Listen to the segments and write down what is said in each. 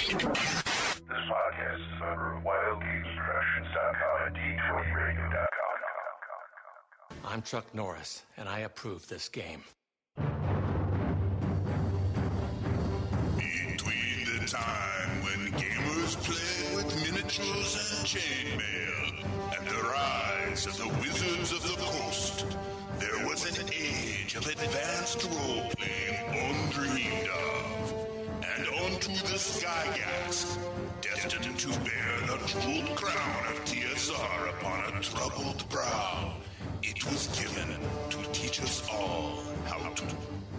This podcast is a member of WildGamesProductions.com and D20Radio.com. I'm Chuck Norris, and I approve this game. Between the time when gamers played with miniatures and chainmail and the rise of the Wizards of the Coast, there was an age of advanced role-playing undreamed of. And onto the Skygax, destined to bear the jeweled crown of TSR upon a troubled brow, it was given to teach us all how to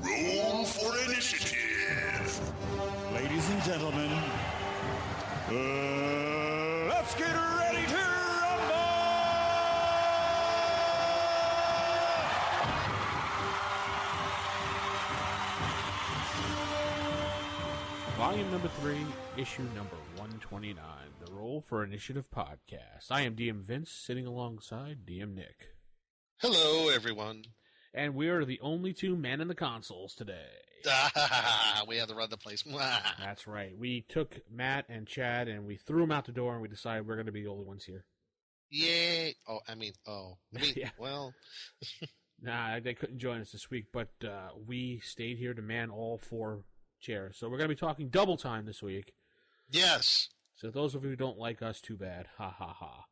roll for initiative. Ladies and gentlemen, let's get ready to rumble! Volume number 3, issue number 129, the Roll for Initiative podcast. I am DM Vince, sitting alongside DM Nick. Hello, everyone. And we are the only two men in the consoles today. We had to run the place. That's right. We took Matt and Chad and we threw them out the door and we decided we're going to be the only ones here. Yay. Yeah. Well. Nah, they couldn't join us this week, but we stayed here to man all 4 chairs. So we're going to be talking double time this week. Yes. So those of you who don't like us, too bad. Ha ha ha.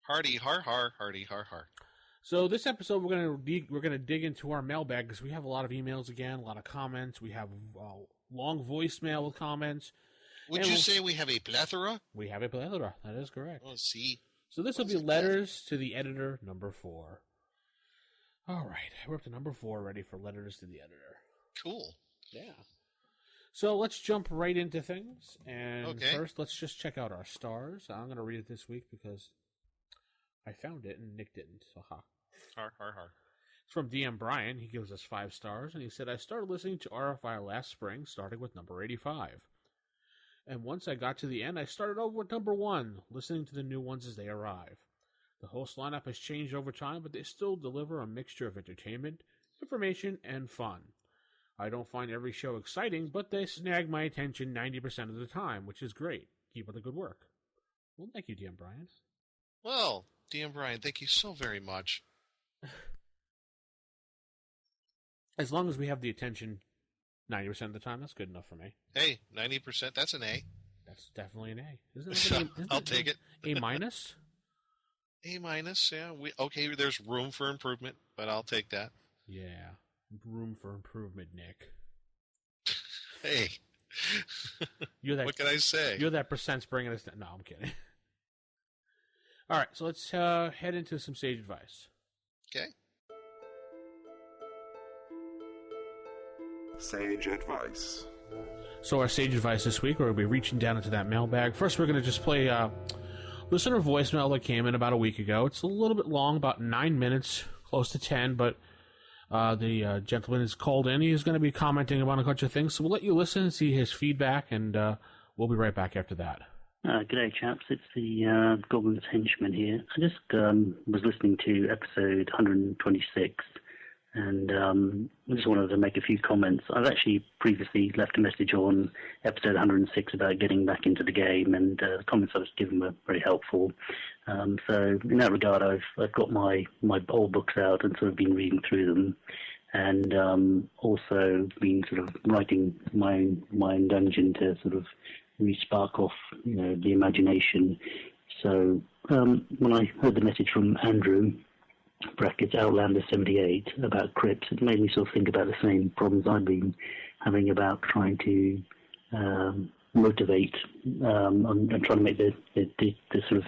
Hardy har har, hardy har har. So this episode we're gonna dig into our mailbag because we have a lot of emails again, a lot of comments. We have long voicemail with comments. Would you say we have a plethora? We have a plethora. That is correct. Oh, see. So this will be letters to the editor number 4. All right, we're up to number 4, ready for letters to the editor. Cool. Yeah. So let's jump right into things. And first, let's just check out our stars. I'm going to read it this week because I found it and Nick didn't. So ha. Har, har, har. It's from DM Brian. He gives us 5 stars. And he said, I started listening to RFI last spring, starting with number 85. And once I got to the end, I started over with number 1, listening to the new ones as they arrive. The host lineup has changed over time, but they still deliver a mixture of entertainment, information, and fun. I don't find every show exciting, but they snag my attention 90% of the time, which is great. Keep up the good work. Well, thank you, DM Brian. Well, DM Brian, thank you so very much. As long as we have the attention 90% of the time, that's good enough for me. Hey, 90%, that's an A. That's definitely an A. Isn't I'll take it. A minus? A minus, yeah. There's room for improvement, but I'll take that. Yeah, room for improvement, Nick. Hey. What can I say? You're that percent's bringing us down. No, I'm kidding. All right, so let's head into some sage advice. Okay. Sage advice. So our sage advice this week, we're going to be reaching down into that mailbag. First, we're going to just play listener voicemail that came in about a week ago. It's a little bit long, about 9 minutes, close to 10, but the gentleman is called in. He's going to be commenting about a bunch of things, so we'll let you listen and see his feedback, and we'll be right back after that. G'day, chaps. It's the Goblin's Henchman here. I just was listening to episode 126, and I just wanted to make a few comments. I've actually previously left a message on episode 106 about getting back into the game, and the comments I was given were very helpful. So in that regard, I've got my old books out and sort of been reading through them, and also been sort of writing my own dungeon to sort of re-spark off, the imagination. So when I heard the message from Andrew, brackets Outlander 78, about crypts, it made me sort of think about the same problems I've been having about trying to motivate and trying to make the sort of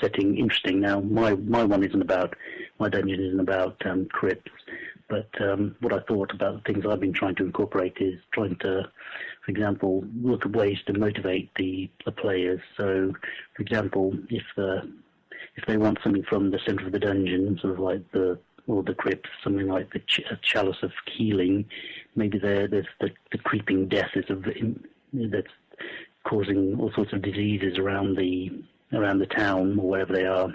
setting interesting. Now, my dungeon isn't about crypts, but what I thought about the things I've been trying to incorporate is trying to, for example, look at ways to motivate the players. So, for example, if they want something from the center of the dungeon, sort of like the crypt, something like the chalice of healing, maybe there's the creeping death that's causing all sorts of diseases around the town or wherever they are.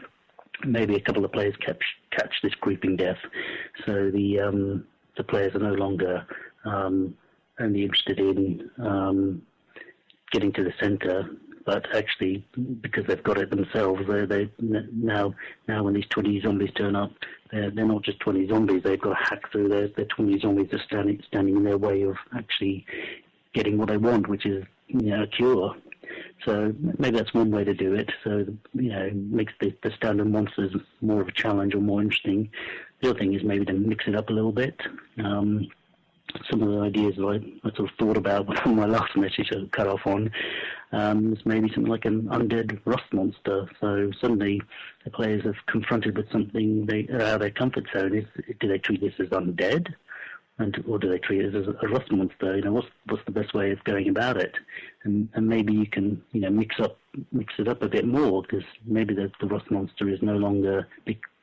Maybe a couple of players catch this creeping death, so the players are no longer only interested in getting to the center. But actually, because they've got it themselves, they now when these 20 zombies turn up, they're not just 20 zombies. They've got to hack through. They're 20 zombies are standing in their way of actually getting what they want, which is a cure. So maybe that's one way to do it. So makes the standard monsters more of a challenge or more interesting. The other thing is maybe to mix it up a little bit. Some of the ideas that I sort of thought about when my last message I cut off on was maybe something like an undead rust monster. So suddenly the players are confronted with something out of their comfort zone. Do they treat this as undead? Or do they treat it as a rust monster? What's the best way of going about it? And maybe you can mix it up a bit more, because maybe the rust monster is no longer,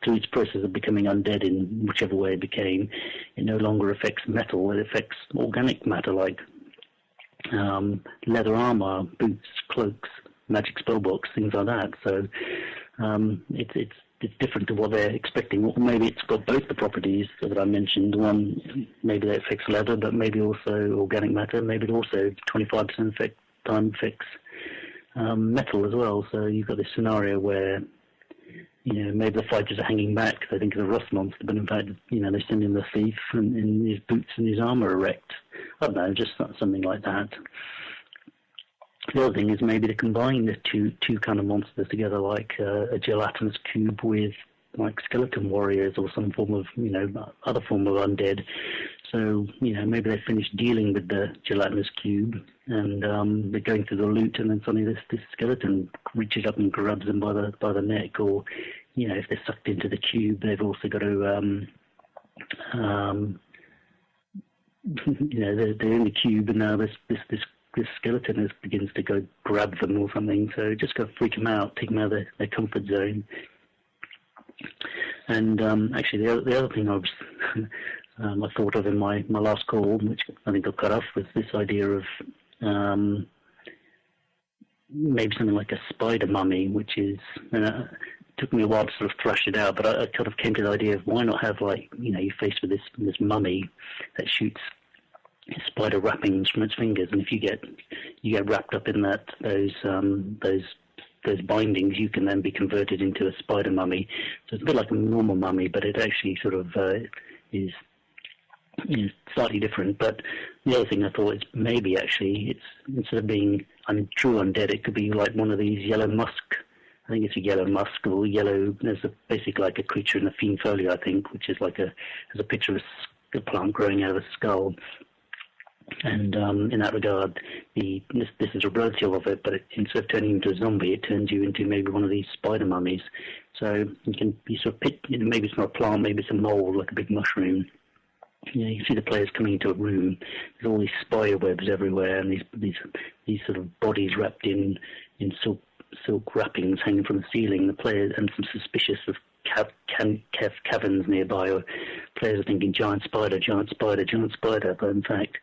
through its process of becoming undead in whichever way it became, it no longer affects metal. It affects organic matter like leather armor, boots, cloaks, magic spellbooks, things like that. So it's different to what they're expecting. Or maybe it's got both the properties that I mentioned. One, maybe that affects leather, but maybe also organic matter. Maybe it also 25% affects metal as well. So you've got this scenario where maybe the fighters are hanging back. They think of the rust monster, but in fact, they send in the thief and his boots and his armor erect. I don't know, just something like that. The other thing is maybe to combine the two kind of monsters together, like a gelatinous cube with like skeleton warriors or some form of other form of undead. So maybe they finish dealing with the gelatinous cube and they're going through the loot, and then suddenly this skeleton reaches up and grabs them by the neck, or if they're sucked into the cube, they've also got to they're in the cube, and now this skeleton begins to go grab them or something. So just go freak them out, take them out of their comfort zone. And actually, the other thing I thought of in my last call, which I think got cut off, was this idea of maybe something like a spider mummy, which is took me a while to sort of thrash it out, but I kind of came to the idea of why not have you're faced with this mummy that shoots spider wrappings from its fingers, and if you get wrapped up in those bindings, you can then be converted into a spider mummy. So it's a bit like a normal mummy, but it actually sort of is slightly different. But the other thing I thought is maybe actually it's instead of being true undead, it could be like one of these yellow musk. I think it's a yellow musk or yellow. There's basically like a creature in the fiend folio, I think, which is like has a picture of a plant growing out of a skull. And in that regard, this is a relative of it, but instead of turning into a zombie, it turns you into maybe one of these spider mummies. So you can sort of pick, maybe it's not a plant, maybe it's a mold, like a big mushroom. You can see the players coming into a room. There's all these spider webs everywhere, and these sort of bodies wrapped in silk wrappings hanging from the ceiling. The players, and some suspicious of caverns nearby. Or players are thinking giant spider, but in fact,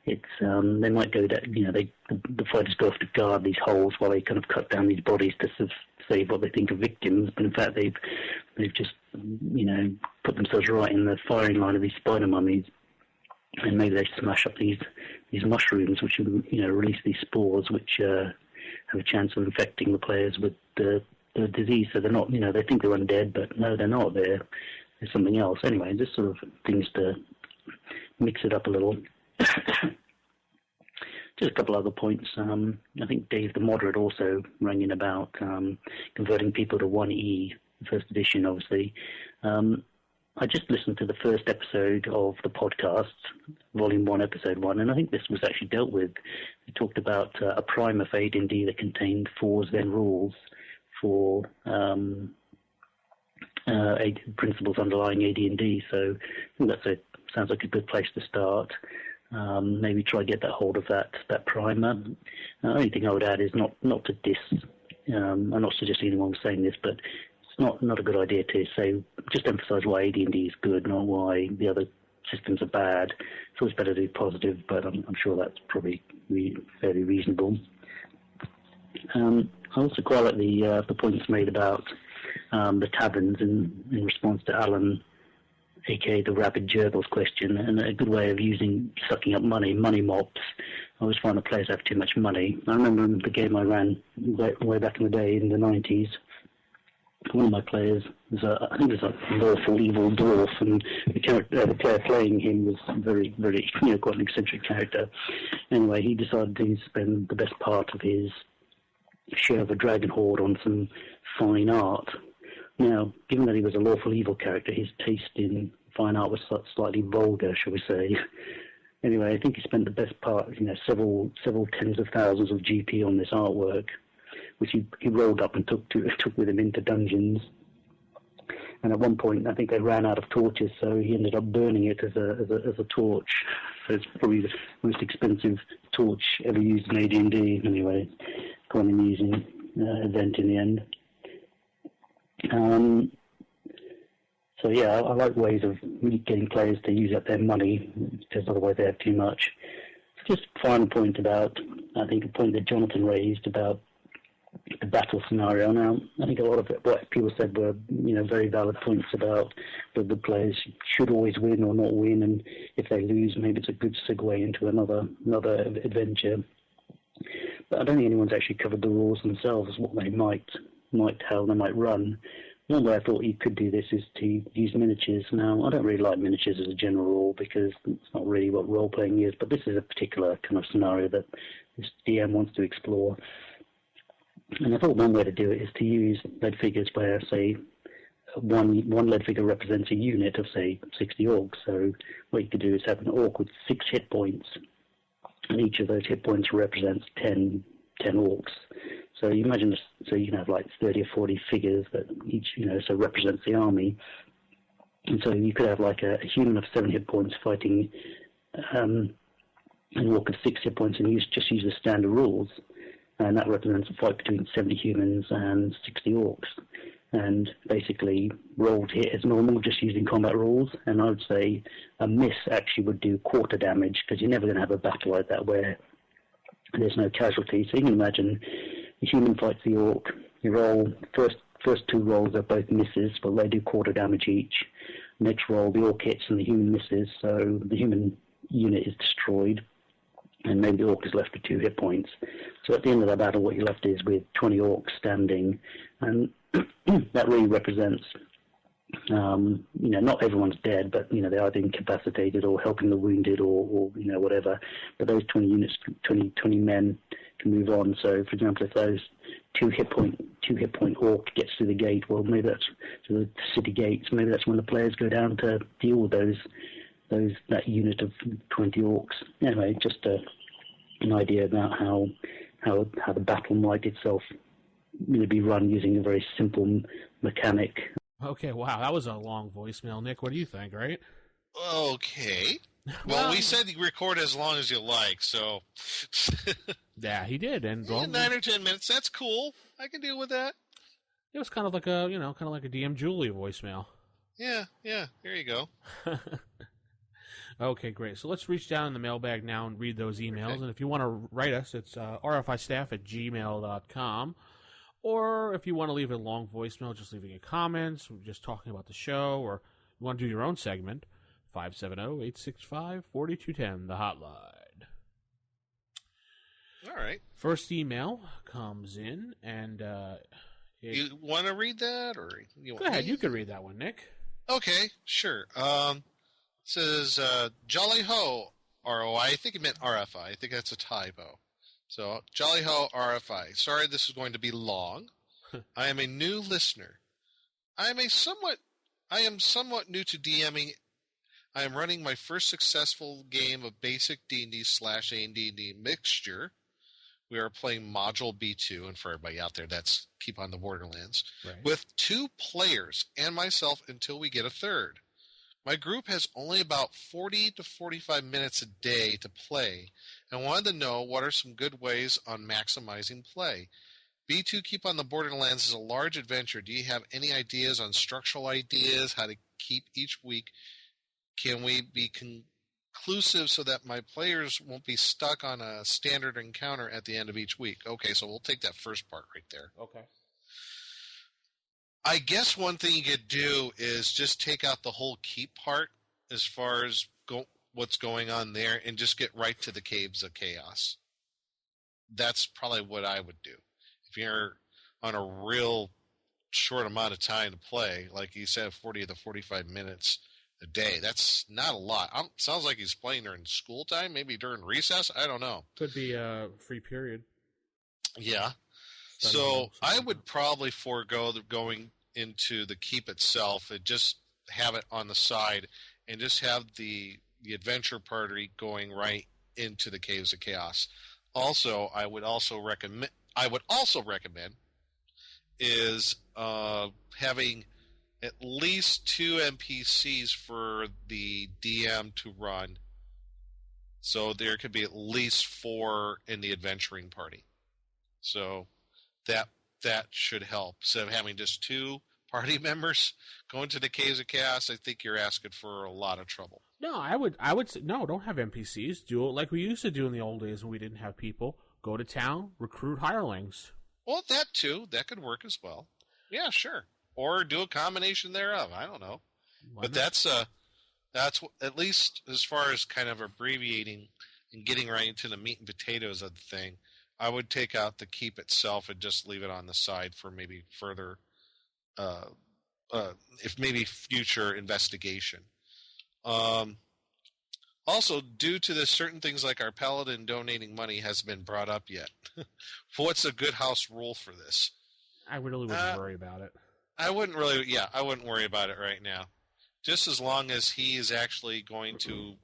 it's they might go down. The fighters go off to guard these holes while they kind of cut down these bodies to sort of save what they think are victims. But in fact, they've just put themselves right in the firing line of these spider mummies, and maybe they smash up these mushrooms, which release these spores, which have a chance of infecting the players with the disease. So they're not, they think they're undead, but no, they're not. They're something else. Anyway, just sort of things to mix it up a little. Just a couple other points. I think Dave the Moderate also rang in about converting people to 1E, first edition, obviously. I just listened to the first episode of the podcast, Volume 1, Episode 1, and I think this was actually dealt with. It talked about a primer for AD&D that contained 4 Zen rules for principles underlying AD&D. So I think sounds like a good place to start. Maybe try to get that hold of that primer. The only thing I would add is not to diss. I'm not suggesting anyone was saying this, but it's not a good idea to say, just emphasise why AD&D is good, not why the other systems are bad. It's always better to be positive, but I'm sure that's probably fairly reasonable. I also quite like the points made about the taverns in response to Alan, aka the Rabid Gerbils question, and a good way of sucking up money mops. I always find the players have too much money. I remember the game I ran way back in the day in the 90s. One of my players was I think it was a lawful evil dwarf, and the player playing him was very, very, quite an eccentric character. Anyway, he decided to spend the best part of his share of a dragon horde on some fine art. Now, given that he was a lawful evil character, his taste in fine art was slightly vulgar, shall we say. Anyway, I think he spent the best part, several tens of thousands of GP on this artwork, which he rolled up and took with him into dungeons. And at one point, I think they ran out of torches, so he ended up burning it as a torch. So it's probably the most expensive torch ever used in AD&D. Anyway, quite an amusing event in the end. So yeah, I like ways of really getting players to use up their money, because otherwise they have too much. Just a final point about, I think a point that Jonathan raised about the battle scenario. Now, I think a lot of what people said were, very valid points about whether the players should always win or not win, and if they lose, maybe it's a good segue into another adventure. But I don't think anyone's actually covered the rules themselves, what they how they might run. One way I thought you could do this is to use miniatures. Now, I don't really like miniatures as a general rule because it's not really what role-playing is, but this is a particular kind of scenario that this DM wants to explore. And I thought one way to do it is to use lead figures where, say, one lead figure represents a unit of, say, 60 orcs. So what you could do is have an orc with 6 hit points, and each of those hit points represents 10 orcs. So you imagine this, so you can have like 30 or 40 figures that each, so represents the army. And so you could have like a human of 7 hit points fighting an orc of 6 hit points, and just use the standard rules. And that represents a fight between 70 humans and 60 orcs. And basically roll to hit as normal, just using combat rules. And I would say a miss actually would do quarter damage, because you're never going to have a battle like that where there's no casualty. So you can imagine the human fights the orc. You roll, first 2 rolls are both misses, but they do quarter damage each. Next roll, the orc hits and the human misses, so the human unit is destroyed, and maybe the orc is left with 2 hit points. So at the end of that battle, what you're left is with 20 orcs standing, and that really represents, not everyone's dead, but, they're either incapacitated or helping the wounded or whatever. But those 20 men can move on. So, for example, if those 2 hit point orc gets through the gate, well, maybe that's to the city gates. Maybe that's when the players go down to deal with that unit of 20 orcs. Anyway, just an idea about how the battle might itself be run using a very simple mechanic. Okay, wow, that was a long voicemail, Nick. What do you think, right? Okay. Well, we said you record as long as you like, so. Yeah, he did, and 9 or 10 minutes. That's cool. I can deal with that. It was kind of like a DM Julie voicemail. Yeah. There you go. Okay, great. So let's reach down in the mailbag now and read those emails. Okay. And if you want to write us, it's rfistaff@gmail.com. Or if you want to leave a long voicemail, just leaving a comment, just talking about the show, or you want to do your own segment, 570-865-4210, the hotline. All right. First email comes in, and you want to read that, or go ahead? You can read that one, Nick. Okay, sure. It says Jolly Ho ROI. I think it meant RFI. I think that's a typo. So, Jolly Ho RFI. Sorry this is going to be long. I am a new listener. I am somewhat new to DMing. I am running my first successful game of basic D&D/AD&D mixture. We are playing Module B2, and for everybody out there, that's Keep on the Borderlands, right, with 2 players and myself until we get a third. My group has only about 40 to 45 minutes a day to play, and wanted to know what are some good ways on maximizing play. B2 Keep on the Borderlands is a large adventure. Do you have any ideas on structural ideas, how to keep each week? Can we be conclusive so that my players won't be stuck on a standard encounter at the end of each week? Okay, so we'll take that first part right there. Okay. I guess one thing you could do is just take out the whole keep part as far as what's going on there and just get right to the Caves of Chaos. That's probably what I would do. If you're on a real short amount of time to play, like you said, 40 to 45 minutes a day, that's not a lot. Sounds like he's playing during school time, maybe during recess. I don't know. Could be a free period. Yeah. So I would probably forego going into the keep itself and just have it on the side and just have the adventure party going right into the Caves of Chaos. Also, I would also recommend is having at least 2 NPCs for the DM to run. So there could be at least 4 in the adventuring party. So that should help. Instead of having just 2 party members going to the Caves of Chaos, I think you're asking for a lot of trouble. No, I would say, no, don't have NPCs. Do it like we used to do in the old days when we didn't have people. Go to town, recruit hirelings. Well, that too. That could work as well. Yeah, sure. Or do a combination thereof. I don't know. But that's at least as far as kind of abbreviating and getting right into the meat and potatoes of the thing. I would take out the keep itself and just leave it on the side for maybe further, if maybe future investigation. Also, due to this, certain things like our paladin donating money hasn't been brought up yet. What's a good house rule for this? I really wouldn't worry about it. I wouldn't worry about it right now. Just as long as he is actually going to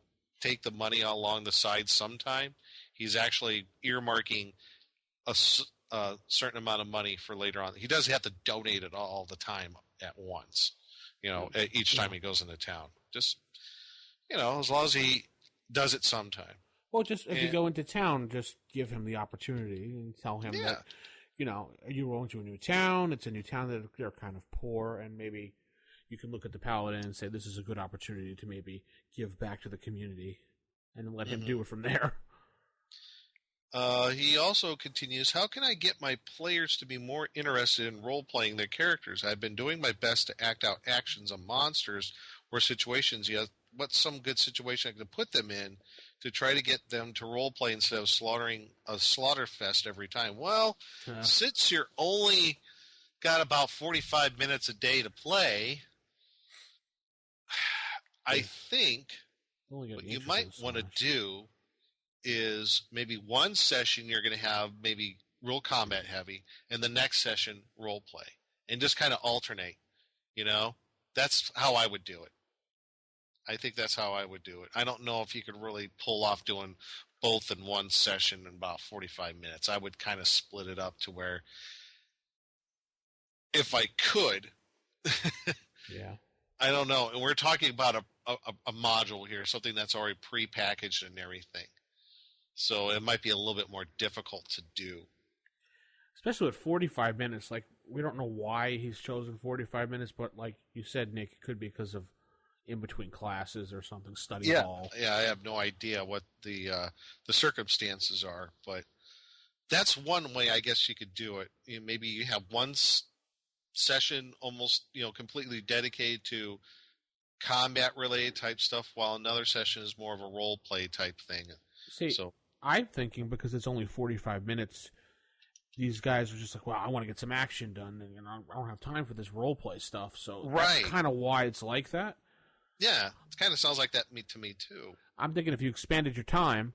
take the money along the side sometime, he's actually earmarking a certain amount of money for later on. He doesn't have to donate it all the time at once, each time he goes into town. Just, as long as he does it sometime. Well, just if you go into town, just give him the opportunity and tell him that, you're going to a new town. It's a new town that they're kind of poor, and maybe you can look at the paladin and say this is a good opportunity to maybe give back to the community, and let him do it from there. He also continues, how can I get my players to be more interested in role-playing their characters? I've been doing my best to act out actions of monsters or situations. What's some good situation I can put them in to try to get them to role-play instead of slaughtering a slaughter fest every time? Well, since you're only got about 45 minutes a day to play, I think what you might want to do is maybe one session you're going to have maybe real combat heavy, and the next session role play, and just kind of alternate. That's how I would do it. I think that's how I would do it. I don't know if you could really pull off doing both in one session in about 45 minutes. I would kind of split it up to where, if I could, yeah. I don't know. And we're talking about a module here, something that's already pre-packaged and everything. So it might be a little bit more difficult to do. Especially with 45 minutes. Like, we don't know why he's chosen 45 minutes, but like you said, Nick, it could be because of in between classes or something, study hall. Yeah, I have no idea what the circumstances are, but that's one way I guess you could do it. Maybe you have one session almost, completely dedicated to combat-related type stuff, while another session is more of a role-play type thing. See, I'm thinking because it's only 45 minutes, these guys are just like, well, I want to get some action done, and I don't have time for this role-play stuff, so that's kind of why it's like that. Yeah, it kind of sounds like that to me, too. I'm thinking if you expanded your time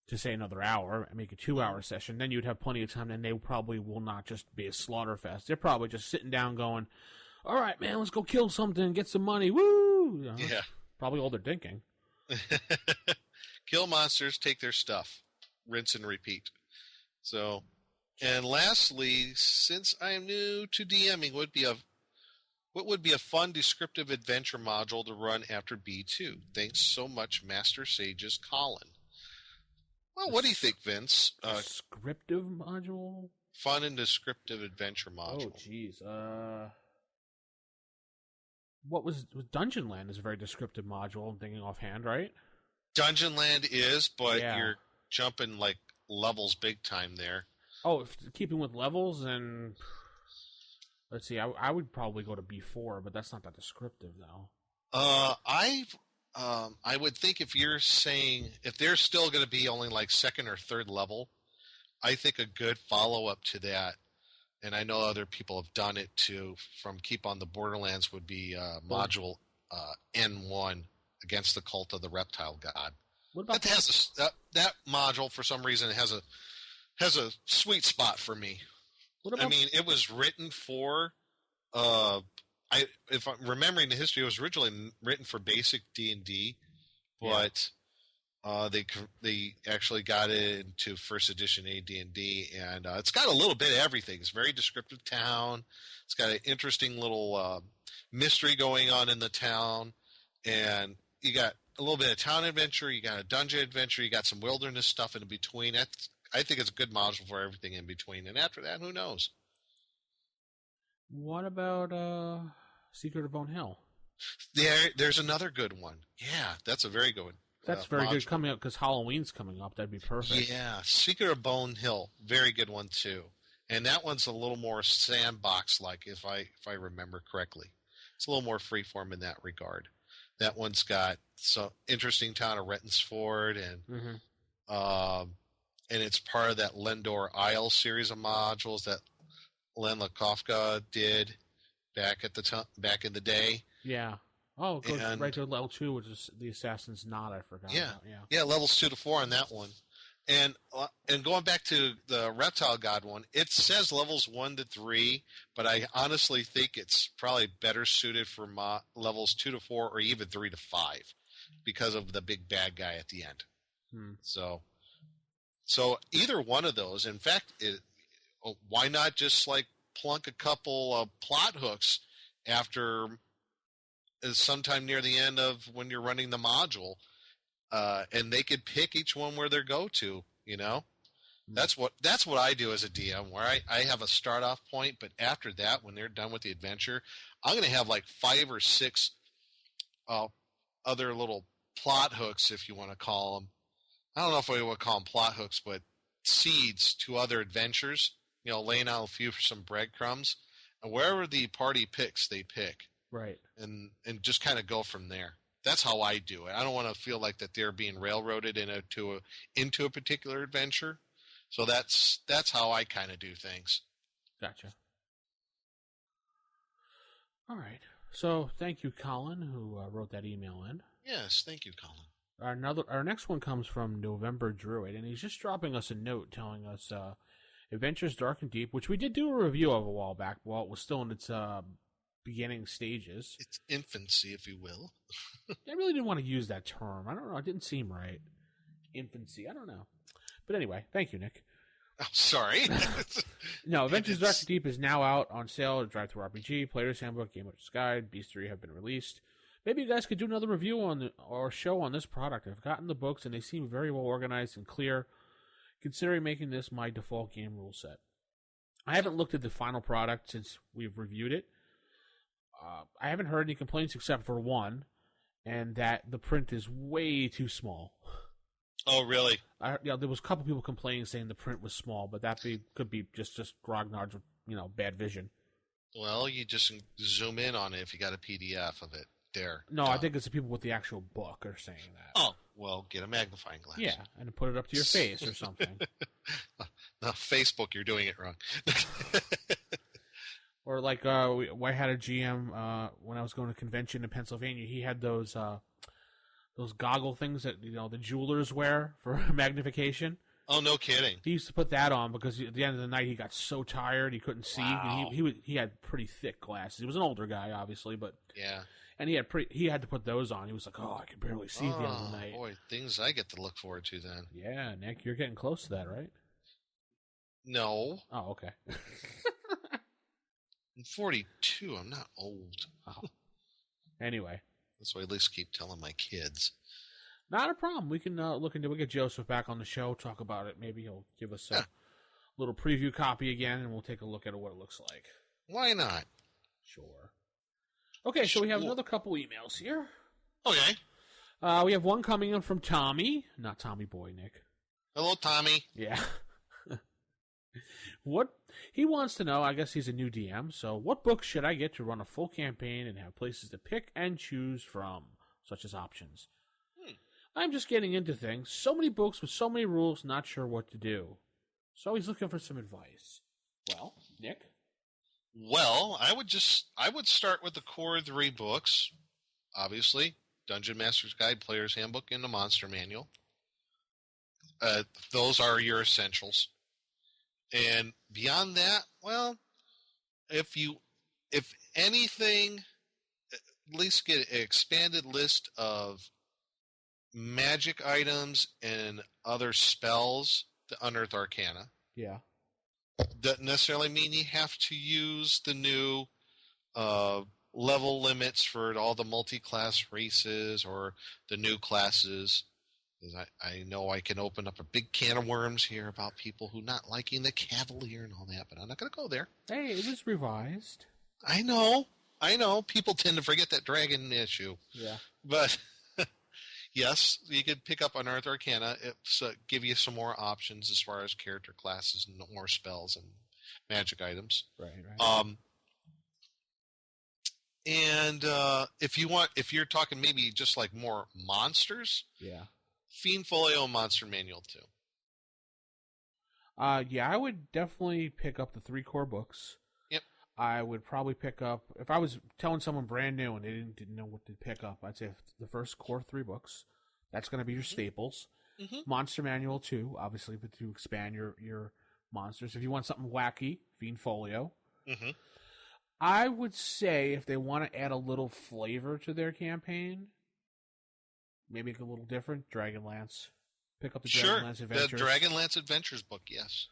to, say, another hour and make a 2-hour session, then you'd have plenty of time, and they probably will not just be a slaughter fest. They're probably just sitting down going, all right, man, let's go kill something, get some money, woo! Yeah. Probably all they're thinking. Kill monsters, take their stuff, rinse and repeat. So, and lastly, since I am new to DMing, what would be a fun descriptive adventure module to run after B2? Thanks so much, Master Sages Colin. Well, what do you think, Vince? Descriptive module? Fun and descriptive adventure module. Oh, jeez. What was Dungeonland is a very descriptive module, I'm thinking offhand, right? Dungeonland is, but you're jumping like levels big time there. Oh, keeping with levels, and let's see, I would probably go to B4, but that's not that descriptive though. I've I would think if you're saying if they're still going to be only like second or third level, I think a good follow-up to that, and I know other people have done it too, from Keep on the Borderlands would be module N1 against the Cult of the Reptile God. What about That has that module for some reason has a sweet spot for me. What about, I mean, it was written for if I'm remembering the history, it was originally written for basic D&D, but they actually got it into first edition AD&D, and it's got a little bit of everything. It's a very descriptive town. It's got an interesting little mystery going on in the town, and you got a little bit of town adventure. You got a dungeon adventure. You got some wilderness stuff in between. I think it's a good module for everything in between. And after that, who knows? what about Secret of Bone Hill? There's another good one. Yeah, that's a very good one. That's very module. good coming up because Halloween's coming up. That'd be perfect. Yeah, Secret of Bone Hill, very good one too. And that one's a little more sandbox-like, if I remember correctly. It's a little more freeform in that regard. That one's got some interesting town of Rentonsport, and it's part of that Lendor Isle series of modules that Len Lakofka did back in the day. Yeah. Oh, it goes And- right to level 2, which is the Assassin's Knot. I forgot Yeah. about. Yeah. Yeah, levels 2 to 4 on that one. And going back to the Reptile God one, it says levels 1 to 3, but I honestly think it's probably better suited for levels 2 to 4 or even 3 to 5 because of the big bad guy at the end. So either one of those. In fact, why not just like plunk a couple of plot hooks after sometime near the end of when you're running the module, and they could pick each one where their go-to, you know? That's what I do as a DM, where I have a start-off point, but after that, when they're done with the adventure, I'm going to have like 5 or 6 other little plot hooks, if you want to call them. I don't know if we would call them plot hooks, but seeds to other adventures, you know, laying out a few for some breadcrumbs. And wherever the party picks, they pick. Right. And just kind of go from there. That's how I do it. I don't want to feel like that they're being railroaded into a particular adventure. So that's how I kind of do things. Gotcha. All right. So thank you, Colin, who wrote that email in. Yes, thank you, Colin. Our next one comes from November Druid, and he's just dropping us a note telling us Adventures Dark and Deep, which we did do a review of a while back while it was still in its beginning stages. It's infancy, if you will. I really didn't want to use that term. I don't know. It didn't seem right. Infancy. I don't know. But anyway, thank you, Nick. Oh, sorry. No, Adventures Dark and Deep is now out on sale at Drive Thru RPG, Player's Handbook, Game Master's Guide, Beast 3 have been released. Maybe you guys could do another review or show on this product. I've gotten the books, and they seem very well organized and clear, considering making this my default game rule set. I haven't looked at the final product since we've reviewed it. I haven't heard any complaints except for one, and that the print is way too small. Oh, really? There was a couple people complaining saying the print was small, but that could be just grognards with bad vision. Well, you just zoom in on it if you got a PDF of it. There. No, I think it's the people with the actual book are saying that. Oh, well, get a magnifying glass. Yeah, and put it up to your face or something. No, Facebook, you're doing it wrong. Or like, I had a GM when I was going to a convention in Pennsylvania. He had those goggle things that the jewelers wear for magnification. Oh, no kidding. He used to put that on because at the end of the night he got so tired he couldn't see. Wow. He had pretty thick glasses. He was an older guy, obviously, but yeah. And he had to put those on. He was like, "Oh, I can barely see at the end of the night." Boy, things I get to look forward to then. Yeah, Nick, you're getting close to that, right? No. Oh, okay. I'm 42. I'm not old. Oh. Anyway. That's why I at least keep telling my kids. Not a problem. We can look into. We'll get Joseph back on the show, talk about it. Maybe he'll give us a little preview copy again, and we'll take a look at what it looks like. Why not? Sure. Okay, so we have another couple emails here. Okay. We have one coming in from Tommy, not Tommy Boy, Nick. Hello, Tommy. Yeah. What he wants to know, I guess he's a new DM, so what books should I get to run a full campaign and have places to pick and choose from? such as options. I'm just getting into things. So many books with so many rules, not sure what to do. So he's looking for some advice. Well, Nick? Well, I would start with the core 3 books, obviously. Dungeon Master's Guide, Player's Handbook, and the Monster Manual. Those are your essentials. And beyond that, well, if anything, at least get an expanded list of magic items and other spells to Unearth Arcana. Yeah. Doesn't necessarily mean you have to use the new level limits for all the multi-class races or the new classes. I know I can open up a big can of worms here about people who not liking the Cavalier and all that, but I'm not going to go there. Hey, it was revised. I know. People tend to forget that dragon issue. Yeah. But yes, you could pick up Unearth Arcana. It's give you some more options as far as character classes and more spells and magic items. Right. And if you're talking maybe just like more monsters, yeah, Fiend Folio Monster Manual too. Yeah, I would definitely pick up the 3 core books. Yep. I would probably pick up, if I was telling someone brand new and they didn't know what to pick up, I'd say the first core 3 books. That's going to be your staples. Mm-hmm. Monster Manual too, obviously, but to expand your monsters. If you want something wacky, Fiend Folio. Mm-hmm. I would say if they want to add a little flavor to their campaign, maybe a little different, Dragonlance. Pick up the Dragonlance Adventures. The Dragonlance Adventures book, yes.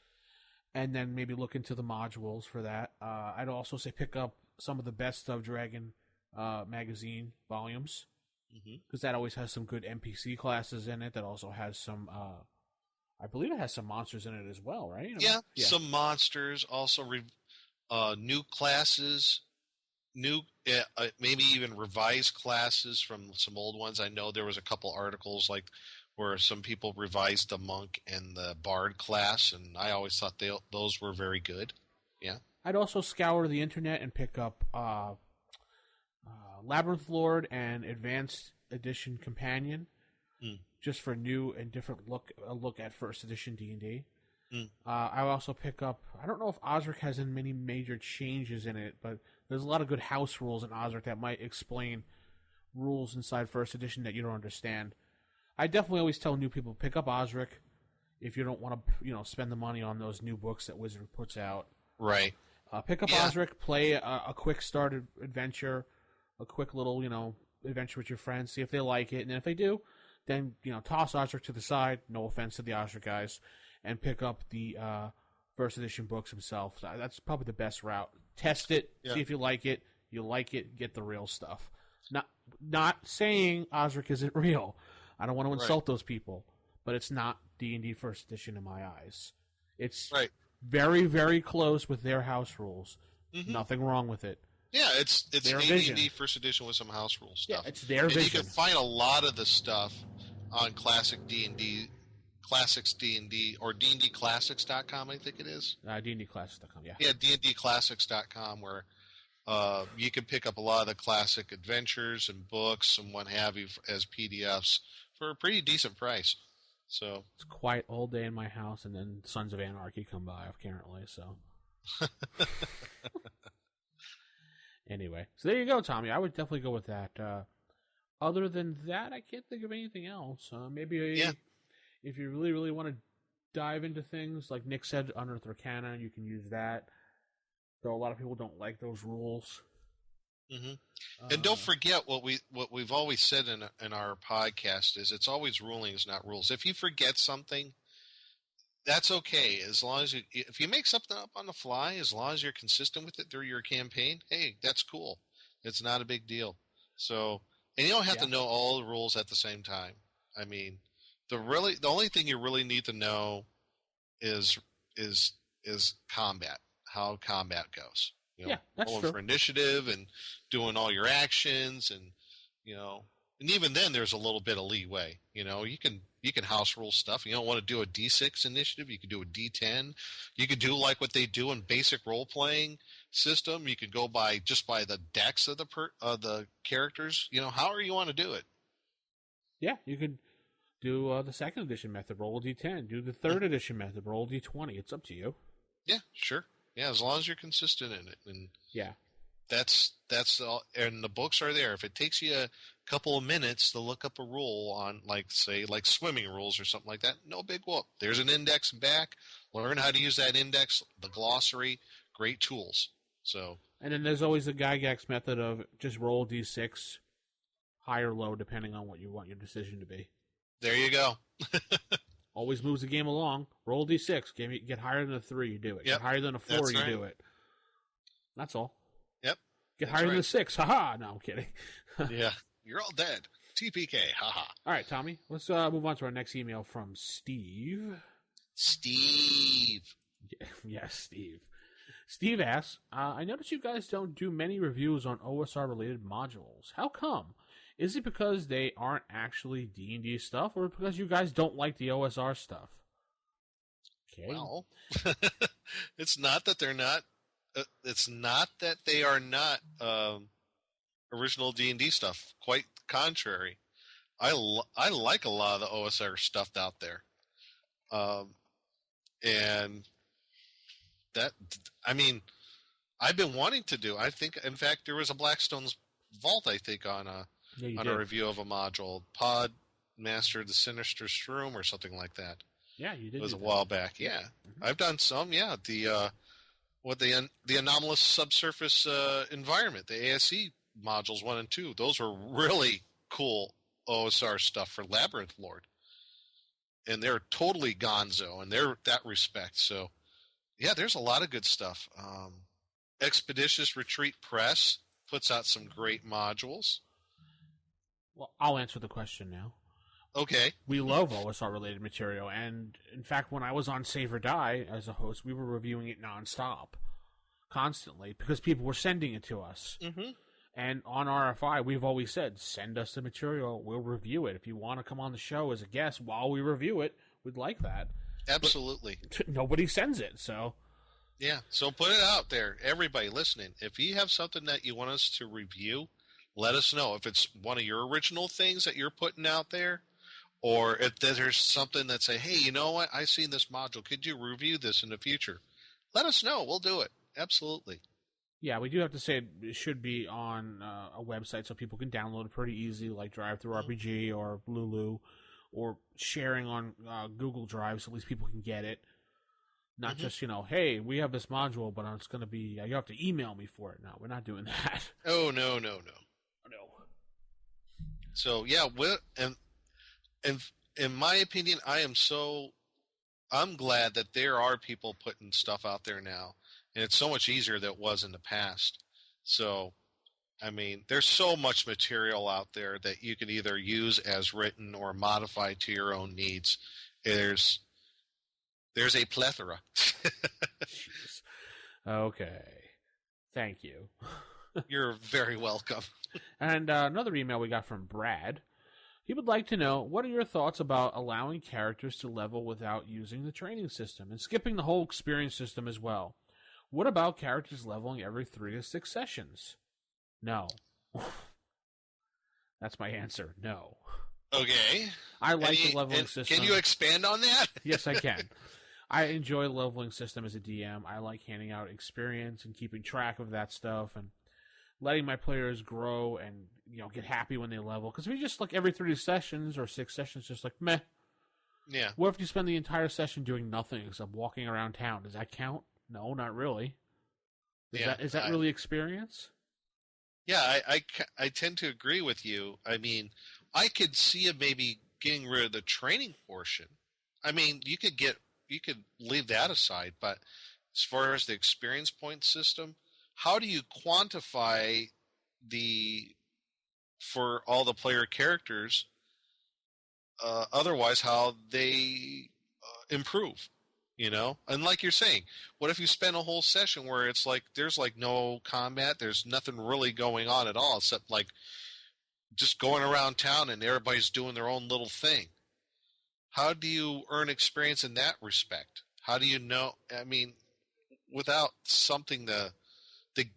And then maybe look into the modules for that. I'd also say pick up some of the Best of Dragon magazine volumes, because that always has some good NPC classes in it. That also has some, I believe it has some monsters in it as well, right? Yeah. Some monsters, also new classes, maybe even revised classes from some old ones. I know there was a couple articles like where some people revised the monk and the bard class, and I always thought those were very good. Yeah. I'd also scour the internet and pick up Labyrinth Lord and Advanced Edition Companion, just for new and different look at First Edition D&D. I also pick up, I don't know if Osric has many major changes in it, but there's a lot of good house rules in Osric that might explain rules inside First Edition that you don't understand. I definitely always tell new people, pick up Osric if you don't want to, spend the money on those new books that Wizard puts out. Right. Pick up Osric, play a quick start adventure, a quick little, adventure with your friends, see if they like it, and then if they do, then, toss Osric to the side, no offense to the Osric guys, and pick up the First Edition books himself. So that's probably the best route. Test it, see if you like it. You like it, get the real stuff. Not saying Osric isn't real. I don't want to insult those people, but it's not D&D First Edition in my eyes. It's very, very close with their house rules. Nothing wrong with it. Yeah, it's D&D First Edition with some house rule stuff. Yeah, it's their vision. You can find a lot of the stuff on Classic D&D, Classics D&D, or DNDclassics.com, I think it is. DNDclassics.com, yeah. Yeah, DNDclassics.com, where you can pick up a lot of the classic adventures and books and what have you as PDFs for a pretty decent price. So it's quiet all day in my house, and then Sons of Anarchy come by apparently. So anyway, so there you go, Tommy. I would definitely go with that. Other than that, I can't think of anything else. Maybe if you really, really want to dive into things, like Nick said, Unearth Arcana, you can use that. Though a lot of people don't like those rules. And don't forget what we've always said in our podcast is it's always rulings, not rules. If you forget something, that's okay. As long as if you make something up on the fly, as long as you're consistent with it through your campaign, hey, that's cool. It's not a big deal. So, and you don't have to know all the rules at the same time. I mean, the only thing you really need to know is combat, how combat goes. That's true. For initiative and doing all your actions, and and even then there's a little bit of leeway. You can house rule stuff. You don't want to do a D6 initiative, you can do a D10. You could do like what they do in basic role playing system. You could go by the decks of the characters. However you want to do it. Yeah, you could do the second edition method, roll a d10. Do the third edition method, roll a d20. It's up to you. Yeah, sure. Yeah, as long as you're consistent in it. And Yeah. that's all. And the books are there. If it takes you a couple of minutes to look up a rule on, like swimming rules or something like that, no big whoop. There's an index back. Learn how to use that index, the glossary, great tools. So. And then there's always the Gygax method of just roll d6, high or low, depending on what you want your decision to be. There you go. Always moves the game along. Roll d6. Get higher than a 3, you do it. Yep. Get higher than a 4, That's you right. do it. That's all. Yep. Get That's higher than right. a 6. Haha. No, I'm kidding. Yeah. You're all dead. TPK. Haha. All right, Tommy. Let's move on to our next email from Steve. Steve. Yes, Steve. Steve asks, I notice you guys don't do many reviews on OSR-related modules. How come? Is it because they aren't actually D&D stuff, or because you guys don't like the OSR stuff? Okay. Well, it's not that they're not. It's not that they are not original D&D stuff. Quite contrary, I like a lot of the OSR stuff out there, and that, I mean, I've been wanting to do. I think, in fact, there was a Blackstone's Vault, I think, on a review of a module. Pod Master the Sinister Shroom or something like that. Yeah, you did. It was a while back. Yeah, mm-hmm. I've done some. Yeah, the anomalous subsurface environment, the ASE modules 1 and 2. Those were really cool OSR stuff for Labyrinth Lord, and they're totally gonzo in that respect. So, yeah, there's a lot of good stuff. Expeditious Retreat Press puts out some great modules. Well, I'll answer the question now. Okay. We love OSR-related material, and in fact, when I was on Save or Die as a host, we were reviewing it nonstop, constantly, because people were sending it to us. Mm-hmm. And on RFI, we've always said, send us the material, we'll review it. If you want to come on the show as a guest while we review it, we'd like that. Absolutely. But nobody sends it, so... Yeah, so put it out there. Everybody listening, if you have something that you want us to review, let us know. If it's one of your original things that you're putting out there, or if there's something that say, hey, you know what, I've seen this module. Could you review this in the future? Let us know. We'll do it. Absolutely. Yeah, we do have to say it should be on a website so people can download it pretty easy, like DriveThruRPG or Lulu, or sharing on Google Drive so at least people can get it. Not just, hey, we have this module, but it's going to be, you have to email me for it. No, we're not doing that. Oh, no. No. So, yeah, and in my opinion, I'm glad that there are people putting stuff out there now, and it's so much easier than it was in the past. So, I mean, there's so much material out there that you can either use as written or modify to your own needs. There's a plethora. Jeez. Okay. Thank you. You're very welcome. And another email we got from Brad. He would like to know, what are your thoughts about allowing characters to level without using the training system and skipping the whole experience system as well? What about characters leveling every 3 to 6 sessions? No. That's my answer. No. Okay. I like the leveling system. Can you expand on that? Yes, I can. I enjoy the leveling system as a DM. I like handing out experience and keeping track of that stuff and letting my players grow and, get happy when they level. Because if you just, every 3 sessions or 6 sessions, just meh. Yeah. What if you spend the entire session doing nothing except walking around town? Does that count? No, not really. Is that really experience? Yeah, I tend to agree with you. I mean, I could see it maybe getting rid of the training portion. I mean, you could leave that aside, but as far as the experience point system, how do you quantify for all the player characters, otherwise how they improve, And like you're saying, what if you spend a whole session where it's there's no combat, there's nothing really going on at all except just going around town and everybody's doing their own little thing? How do you earn experience in that respect? How do you know? I mean, without something to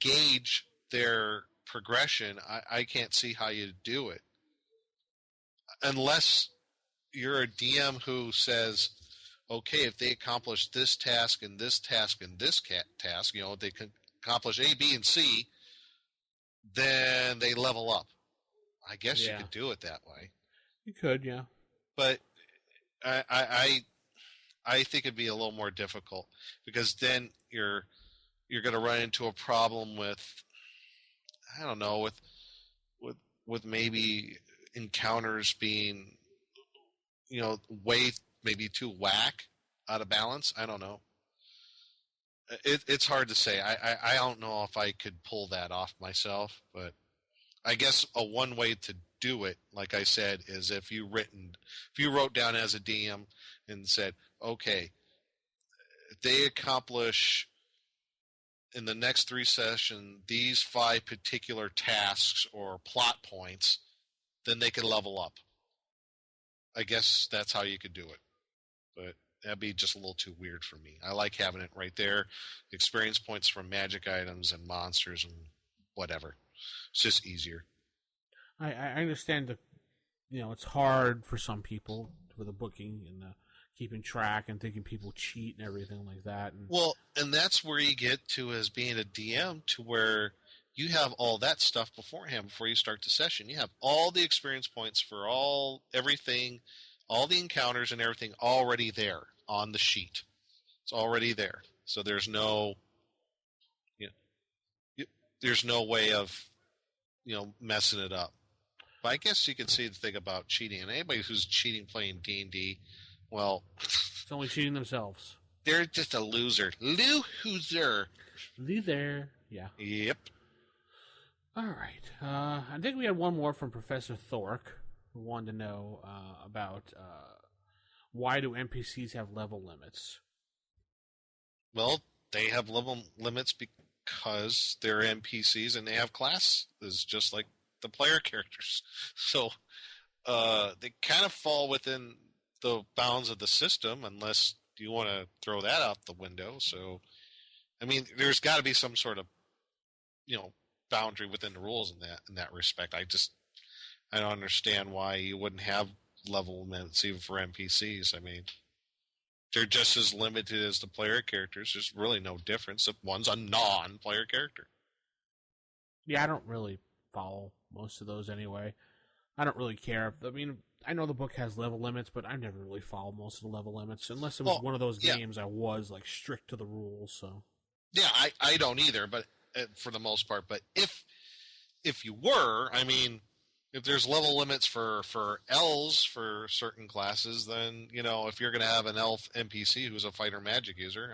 gauge their progression, I can't see how you do it. unless you're a DM who says, okay, if they accomplish this task and this task and this task, they can accomplish A, B, and C, then they level up. I guess you could do it that way. You could, yeah. But I think it'd be a little more difficult, because then you're going to run into a problem with, I don't know, with maybe encounters being, way maybe too whack, out of balance. I don't know. It's hard to say. I don't know if I could pull that off myself, but I guess a one way to do it, like I said, is if you wrote down as a DM and said, okay, if they accomplish in the next 3 sessions these 5 particular tasks or plot points, then they can level up. I guess that's how you could do it. But that'd be just a little too weird for me. I like having it right there. Experience points from magic items and monsters and whatever. It's just easier. I understand that, it's hard for some people for the booking and keeping track and thinking people cheat and everything like that. And that's where you get to as being a DM, to where you have all that stuff beforehand before you start the session. You have all the experience points for everything, all the encounters and everything already there on the sheet. It's already there. So there's no way of, messing it up. But I guess you can see the thing about cheating. And anybody who's cheating playing D&D, well, it's only cheating themselves. They're just a loser. Loser. Loser. Yeah. Yep. All right. I think we had one more from Professor Thork, who wanted to know about why do NPCs have level limits? Well, they have level limits because they're NPCs and they have classes just like the player characters. So they kind of fall within the bounds of the system, unless you want to throw that out the window. So, I mean, there's got to be some sort of, boundary within the rules in that respect. I don't understand why you wouldn't have level limits even for NPCs. I mean, they're just as limited as the player characters. There's really no difference if one's a non-player character. Yeah, I don't really follow most of those anyway. I don't really care. I know the book has level limits, but I never really followed most of the level limits, unless it was one of those games I was strict to the rules. So yeah, I don't either, but for the most part. But if you were, if there's level limits for elves for certain classes, then if you're going to have an elf NPC who's a fighter magic user,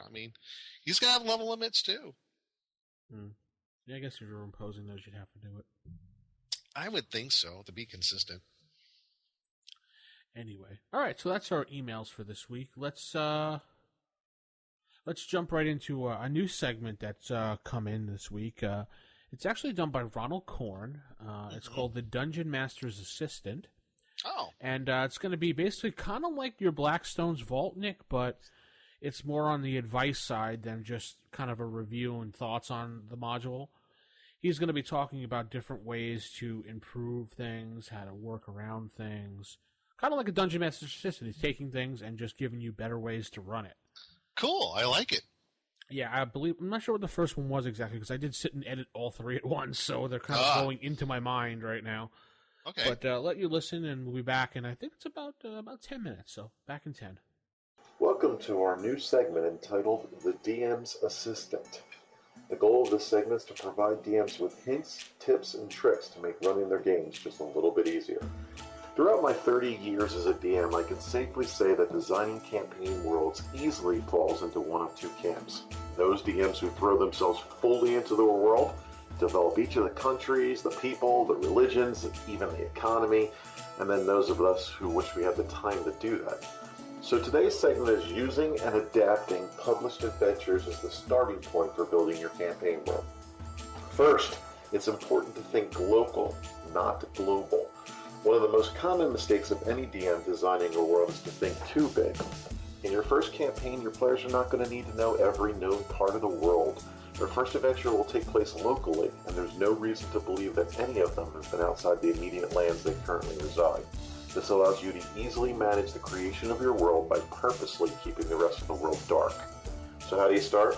he's going to have level limits too. Yeah, I guess if you're imposing those, you'd have to do it. I would think so, to be consistent. Anyway, all right. So that's our emails for this week. Let's jump right into a new segment that's come in this week. It's actually done by Ronald Korn. It's called The Dungeon Master's Assistant. Oh. And it's going to be basically kind of like your Blackstone's Vault, Nick, but it's more on the advice side than just kind of a review and thoughts on the module. He's going to be talking about different ways to improve things, how to work around things. Kind of like a Dungeon Master's Assistant. He's taking things and just giving you better ways to run it. Cool. I like it. Yeah, I'm not sure what the first one was exactly, because I did sit and edit all 3 at once, so they're kind of going into my mind right now. Okay. But let you listen, and we'll be back in, I think it's about 10 minutes, so back in 10. Welcome to our new segment entitled The DM's Assistant. The goal of this segment is to provide DMs with hints, tips, and tricks to make running their games just a little bit easier. Throughout my 30 years as a DM, I can safely say that designing campaign worlds easily falls into one of 2 camps. Those DMs who throw themselves fully into the world, develop each of the countries, the people, the religions, even the economy, and then those of us who wish we had the time to do that. So today's segment is using and adapting published adventures as the starting point for building your campaign world. First, it's important to think local, not global. One of the most common mistakes of any DM designing a world is to think too big. In your first campaign, your players are not going to need to know every known part of the world. Their first adventure will take place locally, and there's no reason to believe that any of them have been outside the immediate lands they currently reside. This allows you to easily manage the creation of your world by purposely keeping the rest of the world dark. So how do you start?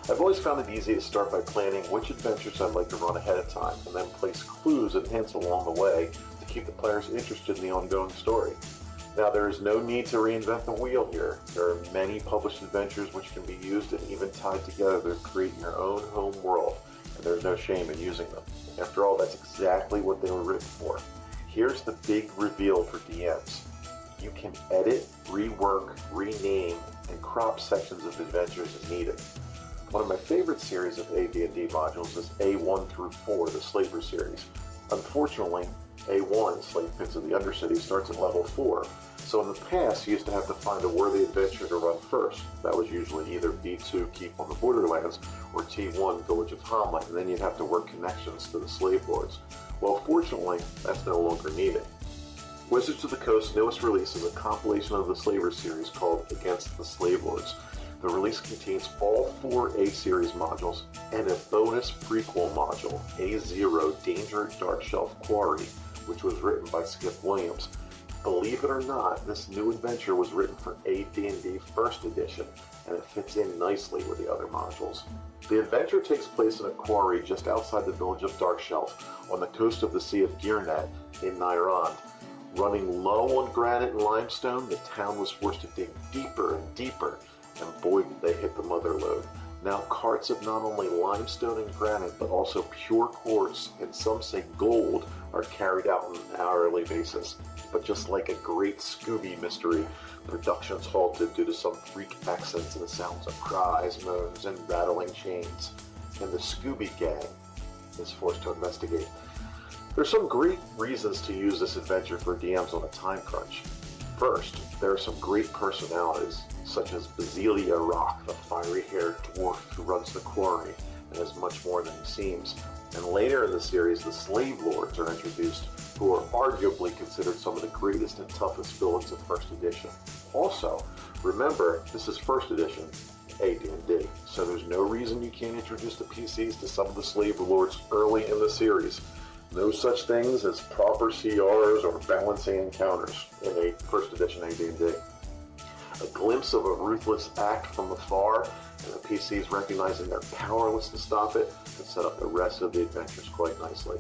I've always found it easy to start by planning which adventures I'd like to run ahead of time, and then place clues and hints along the way to keep the players interested in the ongoing story. Now, there is no need to reinvent the wheel here. There are many published adventures which can be used and even tied together to create your own home world, and there's no shame in using them. After all, that's exactly what they were written for. Here's the big reveal for DMs. You can edit, rework, rename, and crop sections of adventures as needed. One of my favorite series of AD&D modules is A1 through 4, the Slaver series. Unfortunately, A1, Slave Pits of the Undercity, starts at level 4, so in the past you used to have to find a worthy adventure to run first. That was usually either B2, Keep on the Borderlands, or T1, Village of Tomlin, and then you'd have to work connections to the Slave Lords. Well, fortunately, that's no longer needed. Wizards of the Coast's newest release is a compilation of the Slaver series called Against the Slave Lords. The release contains all 4 A-Series modules and a bonus prequel module, A0 Danger at Dark Shelf Quarry, which was written by Skip Williams. Believe it or not, this new adventure was written for AD&D First Edition, and it fits in nicely with the other modules. The adventure takes place in a quarry just outside the village of Dark Shelf, on the coast of the Sea of Girnet in Nyrond. Running low on granite and limestone, the town was forced to dig deeper and deeper, and boy did they hit the mother lode. Now carts of not only limestone and granite, but also pure quartz, and some say gold, are carried out on an hourly basis. But just like a great Scooby mystery, production's halted due to some freak accents and the sounds of cries, moans, and rattling chains. And the Scooby Gang is forced to investigate. There's some great reasons to use this adventure for DMs on a time crunch. First, there are some great personalities, such as Basilia Rock, the fiery-haired dwarf who runs the quarry and is much more than he seems. And later in the series, the Slave Lords are introduced, who are arguably considered some of the greatest and toughest villains of First Edition. Also, remember, this is First Edition, AD&D, so there's no reason you can't introduce the PCs to some of the Slave Lords early in the series. No such things as proper CRs or balancing encounters in a First Edition AD&D. A glimpse of a ruthless act from afar, and the PCs recognizing they're powerless to stop it, can set up the rest of the adventures quite nicely.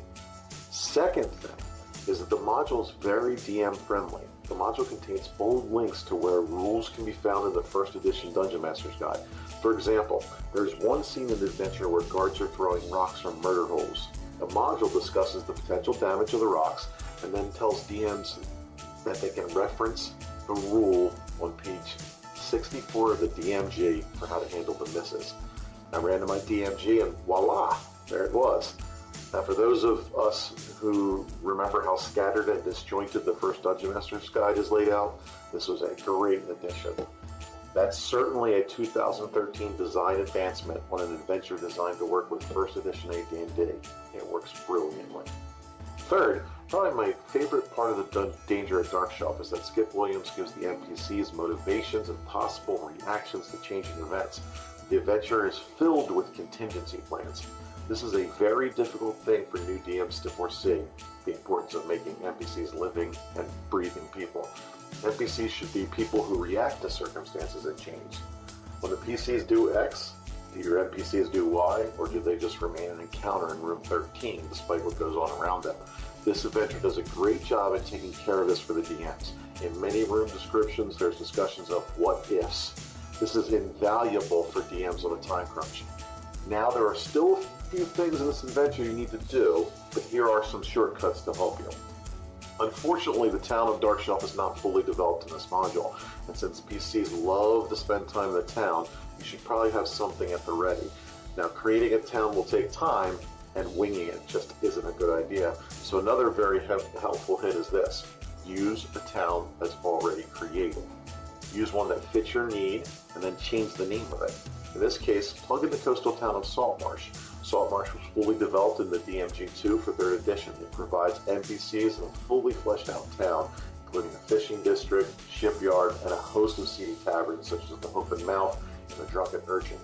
Second thing is that the module is very DM friendly. The module contains bold links to where rules can be found in the First Edition Dungeon Master's Guide. For example, there's one scene in the adventure where guards are throwing rocks from murder holes. The module discusses the potential damage of the rocks and then tells DMs that they can reference the rule on page 64 of the DMG for how to handle the misses. I ran to my DMG and voila, there it was. Now for those of us who remember how scattered and disjointed the first Dungeon Master's Guide is laid out, this was a great addition. That's certainly a 2013 design advancement on an adventure designed to work with First Edition AD&D. It works brilliantly. Third, probably my favorite part of the Danger at Dark Shelf is that Skip Williams gives the NPCs motivations and possible reactions to changing events. The adventure is filled with contingency plans. This is a very difficult thing for new DMs to foresee, the importance of making NPCs living and breathing people. NPCs should be people who react to circumstances that change. When the PCs do X, do your NPCs do Y, or do they just remain an encounter in room 13 despite what goes on around them? This adventure does a great job at taking care of this for the DMs. In many room descriptions, there's discussions of what ifs. This is invaluable for DMs on a time crunch. Now, there are still a few things in this adventure you need to do, but here are some shortcuts to help you. Unfortunately, the town of Dark Shelf is not fully developed in this module, and since PCs love to spend time in the town, you should probably have something at the ready. Now, creating a town will take time, and winging it just isn't a good idea. So another very helpful hint is this. Use a town that's already created. Use one that fits your need, and then change the name of it. In this case, plug in the coastal town of Saltmarsh. Saltmarsh was fully developed in the DMG2 for 3rd edition. It provides NPCs in a fully fleshed out town, including a fishing district, shipyard, and a host of seedy taverns such as the Hope and Mouth and the Drunken Urchin.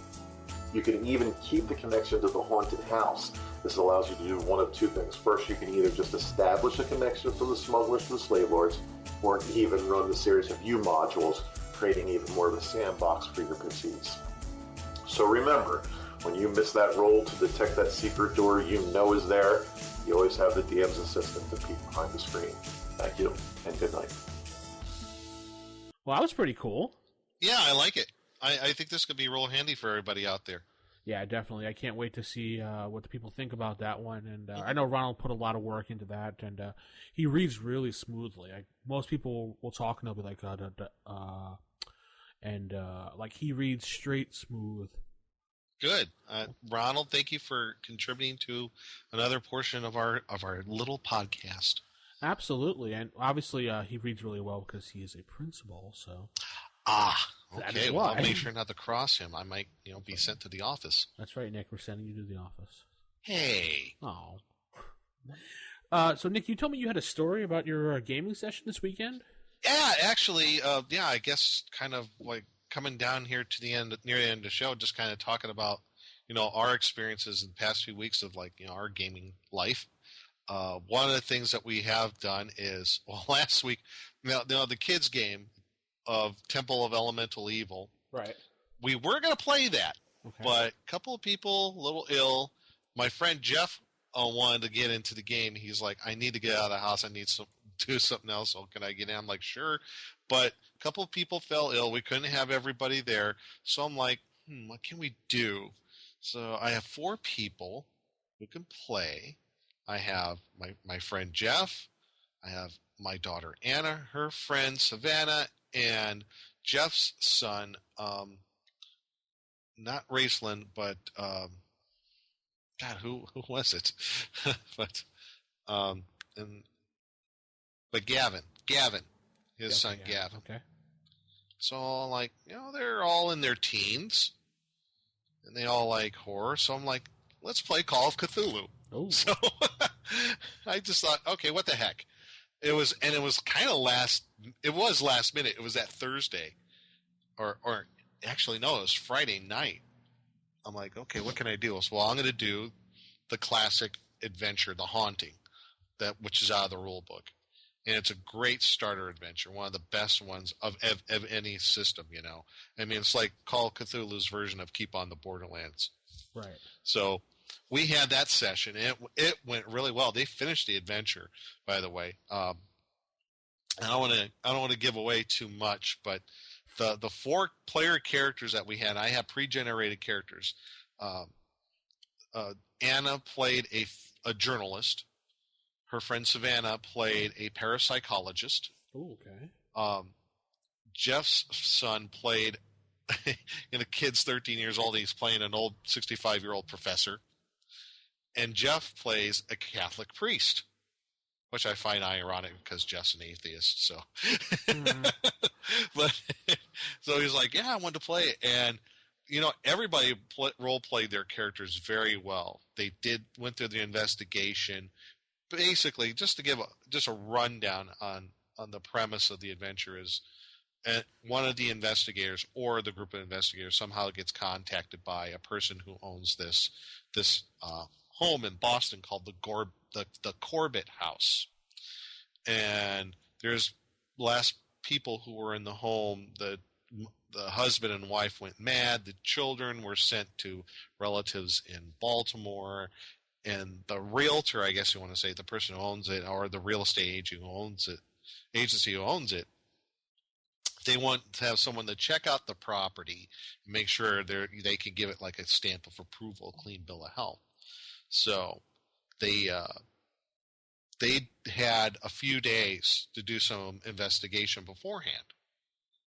You can even keep the connection to the haunted house. This allows you to do one of two things. First, you can either just establish a connection from the smugglers to the slave lords, or even run the series of U modules, creating even more of a sandbox for your PCs. So remember, when you miss that roll to detect that secret door you know is there, you always have the DM's assistant to peek behind the screen. Thank you, and good night. Well, that was pretty cool. Yeah, I like it. I think this could be real handy for everybody out there. Yeah, definitely. I can't wait to see what the people think about that one. And I know Ronald put a lot of work into that, and he reads really smoothly. Most people will talk and they'll be like, like he reads straight smooth. Good, Ronald. Thank you for contributing to another portion of our little podcast. Absolutely, and obviously he reads really well because he is a principal. So. Okay. Well, I'll make sure not to cross him. I might, be sent to the office. That's right, Nick. We're sending you to the office. Hey. Oh. So, Nick, you told me you had a story about your gaming session this weekend? Yeah, actually, I guess kind of like coming down here to the end, near the end of the show, just kind of talking about, our experiences in the past few weeks of our gaming life. One of the things that we have done is, last week, the kids game of Temple of Elemental Evil. Right. We were going to play that, okay. But a couple of people, a little ill. My friend Jeff wanted to get into the game. He's like, I need to get out of the house. I need to do something else. So can I get in? I'm like, sure. But a couple of people fell ill. We couldn't have everybody there. So I'm like, what can we do? So I have 4 people who can play. I have my friend Jeff. I have my daughter Anna, her friend Savannah, and Jeff's son, not Raceland, but God, who was it? but Gavin, his son Gavin. Okay. So they're all in their teens, and they all like horror. So I'm like, let's play Call of Cthulhu. Oh. So I just thought, okay, what the heck? It was kind of last minute. It was that Thursday, or actually no, it was Friday night. I'm like, okay, what can I do? So, I'm going to do the classic adventure, The Haunting, which is out of the rule book, and it's a great starter adventure, one of the best ones of any system. I mean, it's like Call of Cthulhu's version of Keep on the Borderlands. Right. So we had that session, and it went really well. They finished the adventure, by the way. I don't want to give away too much, but the 4 player characters that we had, I have pre-generated characters. Anna played a journalist. Her friend Savannah played a parapsychologist. Oh, okay. Jeff's son played, the kid's 13 years old. He's playing an old 65-year-old professor. And Jeff plays a Catholic priest, which I find ironic because Jeff's an atheist. So, but so he's like, "Yeah, I wanted to play it," and everybody role played their characters very well. They went through the investigation, basically just to give a rundown on the premise of the adventure is. And one of the investigators or the group of investigators somehow gets contacted by a person who owns this home in Boston called the Corbett House. And there's last people who were in the home. The husband and wife went mad. The children were sent to relatives in Baltimore. And the realtor, I guess you want to say, the person who owns it, or the real estate agent who owns it, agency who owns it, they want to have someone to check out the property and make sure they can give it like a stamp of approval, a clean bill of health. So they had a few days to do some investigation beforehand.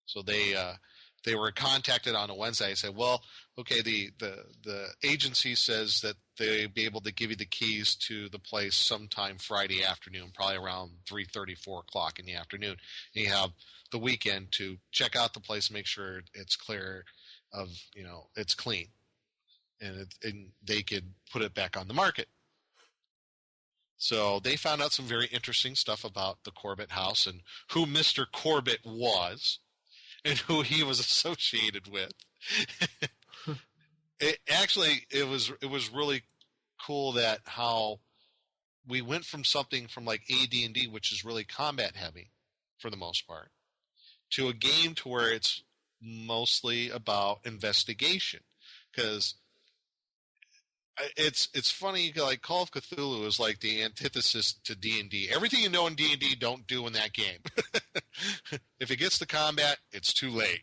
So they were contacted on a Wednesday. I said, well, okay, the agency says that they'll be able to give you the keys to the place sometime Friday afternoon, probably around 3:30, 4 o'clock in the afternoon. And you have the weekend to check out the place, make sure it's clear it's clean. And they could put it back on the market. So they found out some very interesting stuff about the Corbett house and who Mr. Corbett was and who he was associated with. It was really cool that how we went from something from like AD&D, which is really combat heavy for the most part, to a game to where it's mostly about investigation. Because it's funny, like Call of Cthulhu is like the antithesis to D&D. Everything you know in D&D, don't do in that game. If it gets to combat, it's too late.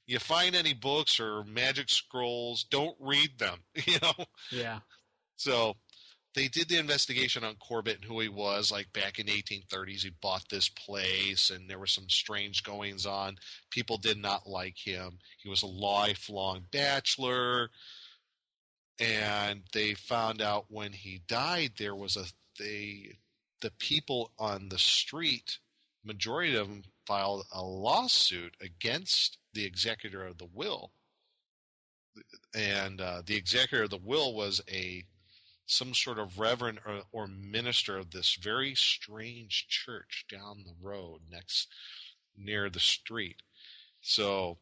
You find any books or magic scrolls, don't read them. Yeah. So they did the investigation on Corbett and who he was. Like back in the 1830s, he bought this place, and there were some strange goings on. People did not like him. He was a lifelong bachelor. And they found out when he died, there was the people on the street, majority of them filed a lawsuit against the executor of the will. And the executor of the will was some sort of reverend or minister of this very strange church down the road near the street. So,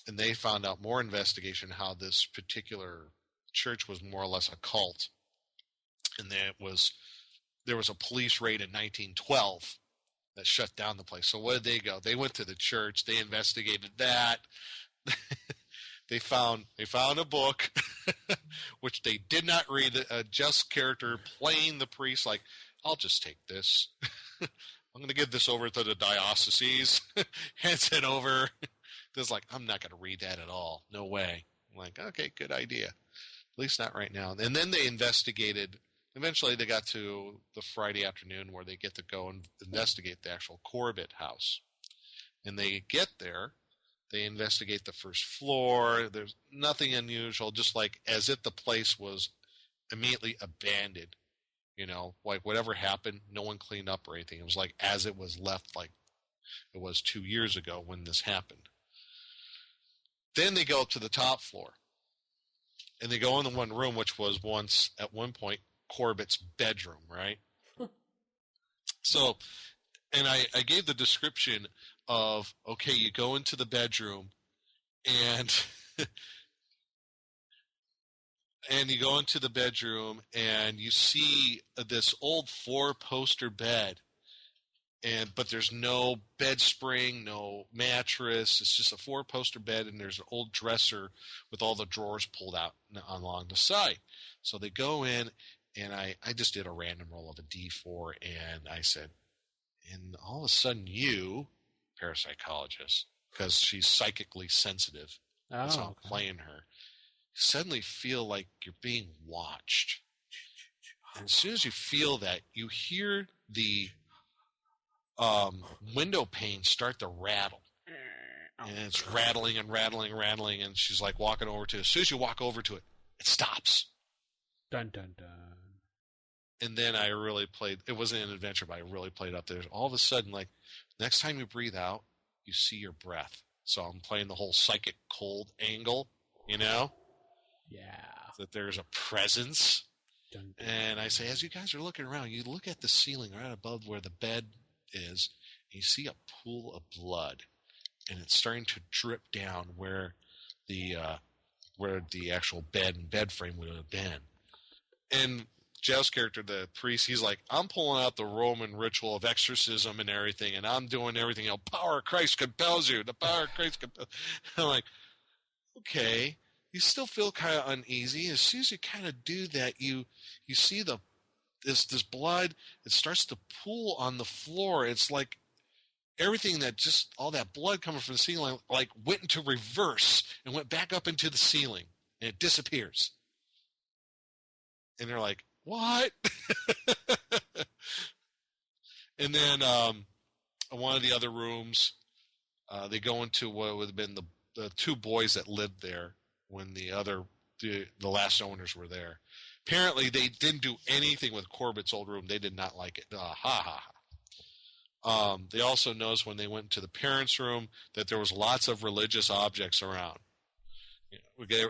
and they found out more investigation how this particular church was more or less a cult, and there was a police raid in 1912 that shut down the place. So where did they go? They went to the church. They investigated that. They found a book, which they did not read. A just character playing the priest, like, I'll just take this. I'm going to give this over to the diocese. Hands it over. There's like, I'm not going to read that at all. No way. I'm like, okay, good idea. At least not right now. And then they investigated. Eventually, they got to the Friday afternoon where they get to go and investigate the actual Corbett house. And they get there. They investigate the first floor. There's nothing unusual, just like as if the place was immediately abandoned. Like whatever happened, no one cleaned up or anything. It was like as it was left, like it was 2 years ago when this happened. Then they go up to the top floor. And they go in the one room, which was once, at one point, Corbett's bedroom, right? So, and I gave the description of, okay, you go into the bedroom, and you go into the bedroom, and you see this old 4-poster bed, but there's no bed spring, no mattress. It's just a 4-poster bed, and there's an old dresser with all the drawers pulled out along the side. So they go in, and I just did a random roll of a D4, and I said, and all of a sudden you, parapsychologist, because she's psychically sensitive, that's how I'm playing her, suddenly feel like you're being watched. And as soon as you feel that, you hear the window panes start to rattle, and it's rattling and rattling and rattling, and she's like walking over to it. As soon as you walk over to it, it stops. Dun dun dun. And then I really played. It wasn't an adventure, but I really played up there. All of a sudden, like next time you breathe out, you see your breath. So I'm playing the whole psychic cold angle, Yeah. That there's a presence. Dun, dun. And I say, as you guys are looking around, you look at the ceiling right above where the bed is, and you see a pool of blood, and it's starting to drip down where the actual bed and bed frame would have been. And Jeff's character, the priest, he's like, I'm pulling out the Roman ritual of exorcism and everything, and I'm doing everything. Power of Christ compels you. The power of Christ compels. I'm like, okay. You still feel kind of uneasy. As soon as you kind of do that, you see this blood. It starts to pool on the floor. It's like everything all that blood coming from the ceiling, like went into reverse and went back up into the ceiling, and it disappears. And they're like, what? And then one of the other rooms, they go into what would have been the two boys that lived there when the last owners were there. Apparently, they didn't do anything with Corbett's old room. They did not like it. They also noticed when they went to the parents' room that there was lots of religious objects around.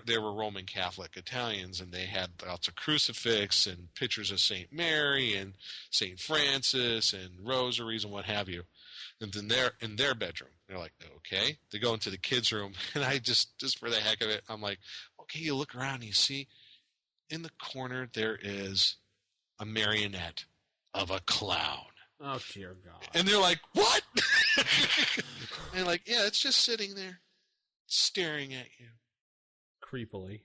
They were Roman Catholic Italians, and they had lots of crucifix and pictures of St. Mary and St. Francis and rosaries and what have you. And then they're in their bedroom. They're like, okay. They go into the kids' room, and I just for the heck of it, I'm like, okay, you look around and you see in the corner there is a marionette of a clown. Oh, dear God. And they're like, what? And like, yeah, it's just sitting there staring at you. Creepily.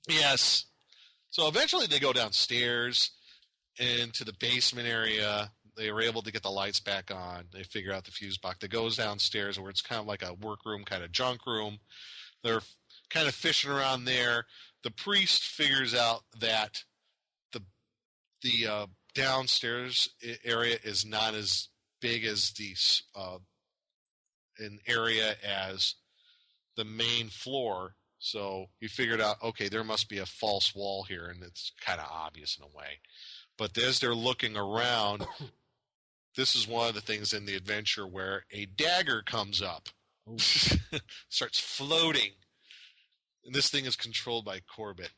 Yes. So eventually they go downstairs into the basement area. They were able to get the lights back on. They figure out the fuse box. They goes downstairs where it's kind of like a workroom, kind of junk room. They're kind of fishing around there. The priest figures out that the downstairs area is not as big as an area as the main floor. So he figured out, okay, there must be a false wall here, and it's kind of obvious in a way. But as they're looking around, this is one of the things in the adventure where a dagger comes up, starts floating, and this thing is controlled by Corbett.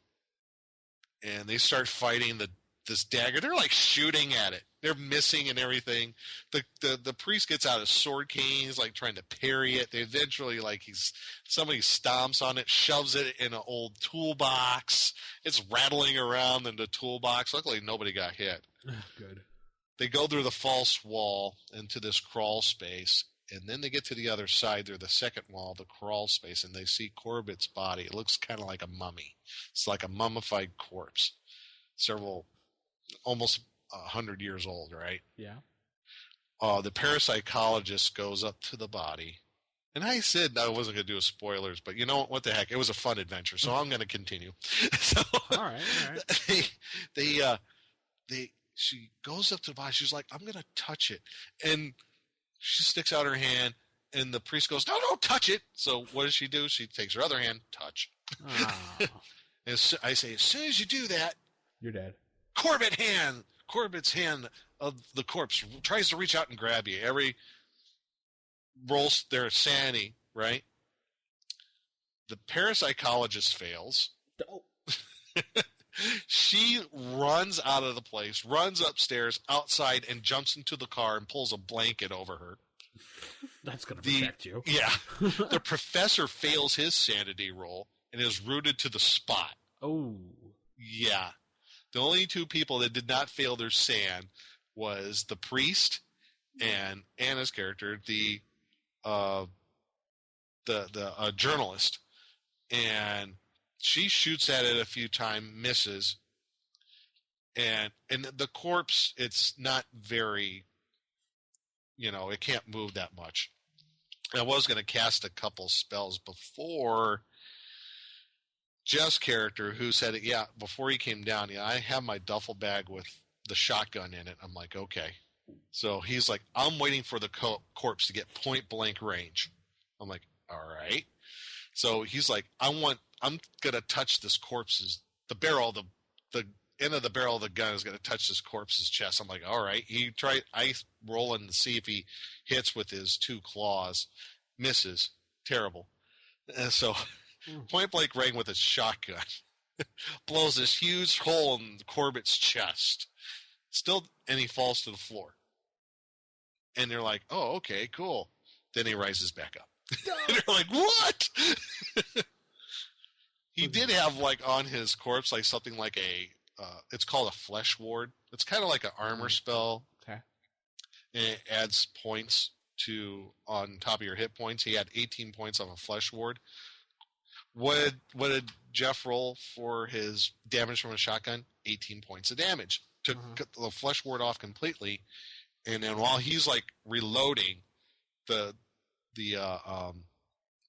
And they start fighting this dagger. They're like shooting at it. They're missing and everything. The priest gets out his sword cane. He's like trying to parry it. They eventually somebody stomps on it, shoves it in an old toolbox. It's rattling around in the toolbox. Luckily, nobody got hit. Good. They go through the false wall into this crawl space, and then they get to the other side. They're the second wall, the crawl space, and they see Corbett's body. It looks kind of like a mummy. It's like a mummified corpse. Almost 100 years old, right? Yeah. The parapsychologist goes up to the body. And I said I wasn't going to do spoilers, but you know what the heck? It was a fun adventure, so I'm going to continue. So, all right. She goes up to the body. She's like, I'm going to touch it. And she sticks out her hand, and the priest goes, no, don't touch it. So what does she do? She takes her other hand, touch. Oh. And I say, as soon as you do that, you're dead. Corbett's hand of the corpse tries to reach out and grab you. Every rolls their sanity, right? The parapsychologist fails. Oh. She runs out of the place, runs upstairs, outside, and jumps into the car and pulls a blanket over her. That's going to protect you. Yeah. The professor fails his sanity roll and is rooted to the spot. Oh. Yeah. The only two people that did not fail their san was the priest and Anna's character, the journalist. And she shoots at it a few times, misses. And the corpse, it's not very, it can't move that much. I was going to cast a couple spells before Jeff's character, who said, before he came down, I have my duffel bag with the shotgun in it. I'm like, okay. So he's like, I'm waiting for the corpse to get point blank range. I'm like, all right. So he's like, I'm going to touch this corpse's, the end of the barrel of the gun is going to touch this corpse's chest. I'm like, all right. I roll in to see if he hits with his two claws, misses, terrible. And so point blank range with his shotgun blows this huge hole in Corbett's chest. And he falls to the floor. And they're like, oh, okay, cool. Then he rises back up. And they're like, what? He did have on his corpse something like it's called a flesh ward. It's kind of like an armor spell. Okay. And it adds points on top of your hit points. He had 18 points on a flesh ward. What did Jeff roll for his damage from a shotgun? 18 points of damage. Took the flesh ward off completely, and then while he's reloading, the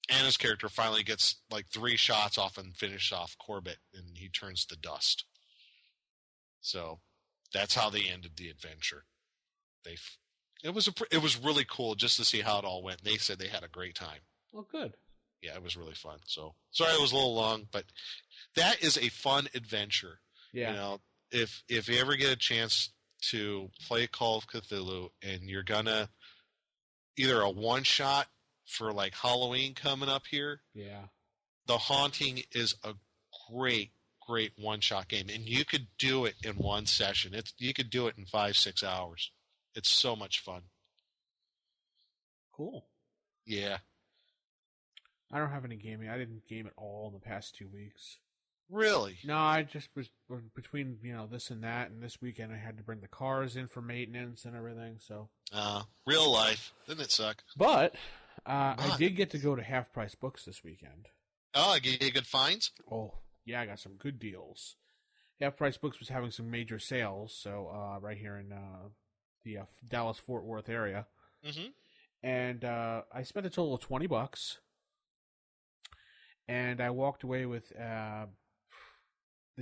Anna's character finally gets 3 shots off and finishes off Corbett, and he turns to dust. So that's how they ended the adventure. It was really cool just to see how it all went. They said they had a great time. Well, good. Yeah, it was really fun. So sorry it was a little long, but that is a fun adventure. Yeah. If you ever get a chance to play Call of Cthulhu and you're gonna either a one shot for Halloween coming up here. Yeah. The Haunting is a great one shot game, and you could do it in one session. You could do it in 5-6 hours. It's so much fun. Cool. Yeah. I don't have any gaming. I didn't game at all in the past 2 weeks. Really? No, I just was between, this and that, and this weekend I had to bring the cars in for maintenance and everything, so. Real life. Doesn't it suck? But I did get to go to Half Price Books this weekend. Oh, I get you good finds? Oh, yeah, I got some good deals. Half Price Books was having some major sales, so right here in the Dallas-Fort Worth area. Mm-hmm. And I spent a total of $20, and I walked away with the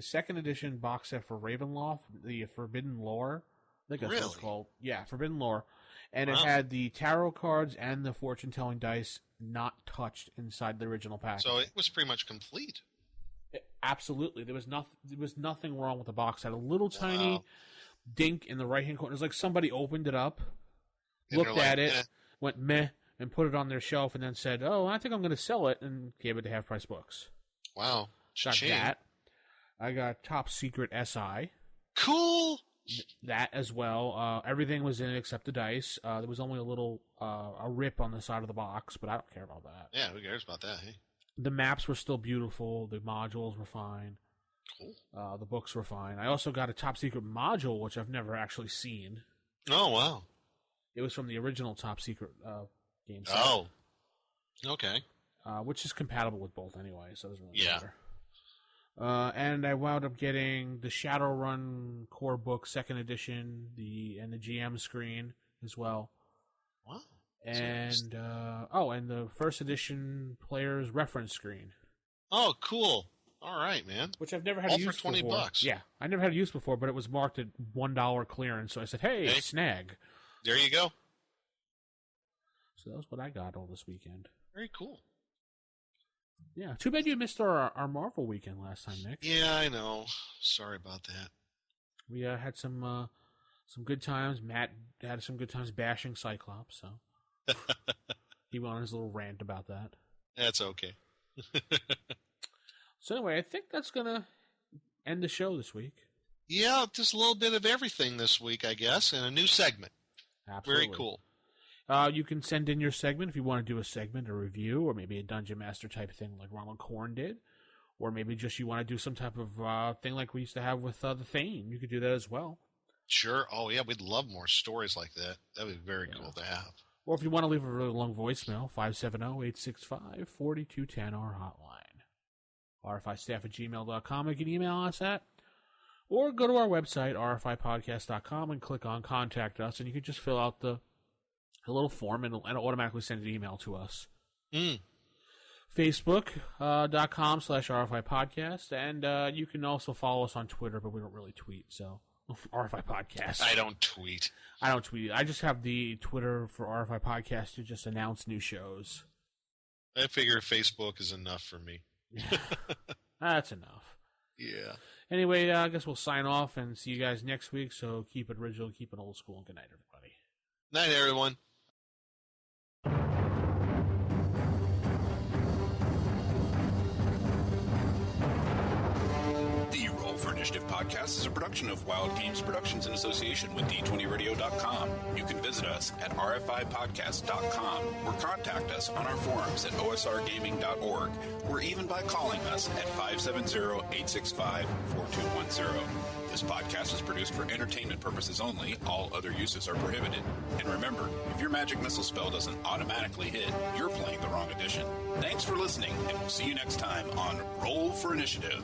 second edition box set for Ravenloft, the Forbidden Lore. I think that's what it's called. Yeah, Forbidden Lore. And it had the tarot cards and the fortune-telling dice not touched inside the original package. So it was pretty much complete. Absolutely. There was nothing wrong with the box. It had a little tiny dink in the right-hand corner. It was like somebody opened it up, looked at it, went meh, and put it on their shelf, and then said, "Oh, I think I'm going to sell it," and gave it to Half Price Books. Wow. Got that. I got Top Secret SI. Cool. That as well. Everything was in it except the dice. There was only a little a rip on the side of the box, but I don't care about that. Yeah, who cares about that? Hey? The maps were still beautiful. The modules were fine. Cool. The books were fine. I also got a Top Secret module, which I've never actually seen. Oh, wow. It was from the original Top Secret game set. Oh. Okay. Which is compatible with both anyway, so it doesn't really matter. And I wound up getting the Shadowrun core book, second edition, and the GM screen as well. Wow. And and the first edition player's reference screen. Oh, cool! All right, man. Which I've never had to use for $20. Before. Yeah, I never had to use before, but it was marked at $1 clearance, so I said, "Hey, snag." There you go. So that was what I got all this weekend. Very cool. Yeah, too bad you missed our Marvel weekend last time, Nick. Yeah, I know. Sorry about that. We had some good times. Matt had some good times bashing Cyclops, so he went on his little rant about that. That's okay. So anyway, I think that's gonna end the show this week. Yeah, just a little bit of everything this week, I guess, and a new segment. Absolutely. Very cool. You can send in your segment if you want to do a segment, a review, or maybe a Dungeon Master type thing like Ronald Korn did. Or maybe just you want to do some type of thing like we used to have with the Thane. You could do that as well. Sure. Oh, yeah, we'd love more stories like that. That would be very cool to have. Or if you want to leave a really long voicemail, 570-865-4210, our hotline. rfistaff@gmail.com, you can email us at. Or go to our website, rfipodcast.com, and click on Contact Us, and you can just fill out the little form, and it'll automatically send an email to us. Facebook.com/RFI Podcast, and you can also follow us on Twitter, but we don't really tweet, so RFI Podcast. I don't tweet. I don't tweet. I just have the Twitter for RFI Podcast to just announce new shows. I figure Facebook is enough for me. That's enough. Yeah. Anyway, I guess we'll sign off and see you guys next week, so keep it original, keep it old school, and good night, everybody. Night, everyone. The Roll for Initiative podcast is a production of Wild Games Productions in association with D20Radio.com. You can visit us at rfipodcast.com or contact us on our forums at osrgaming.org or even by calling us at 570-865-4210. This podcast is produced for entertainment purposes only. All other uses are prohibited. And remember, if your magic missile spell doesn't automatically hit, you're playing the wrong edition. Thanks for listening, and we'll see you next time on Roll for Initiative.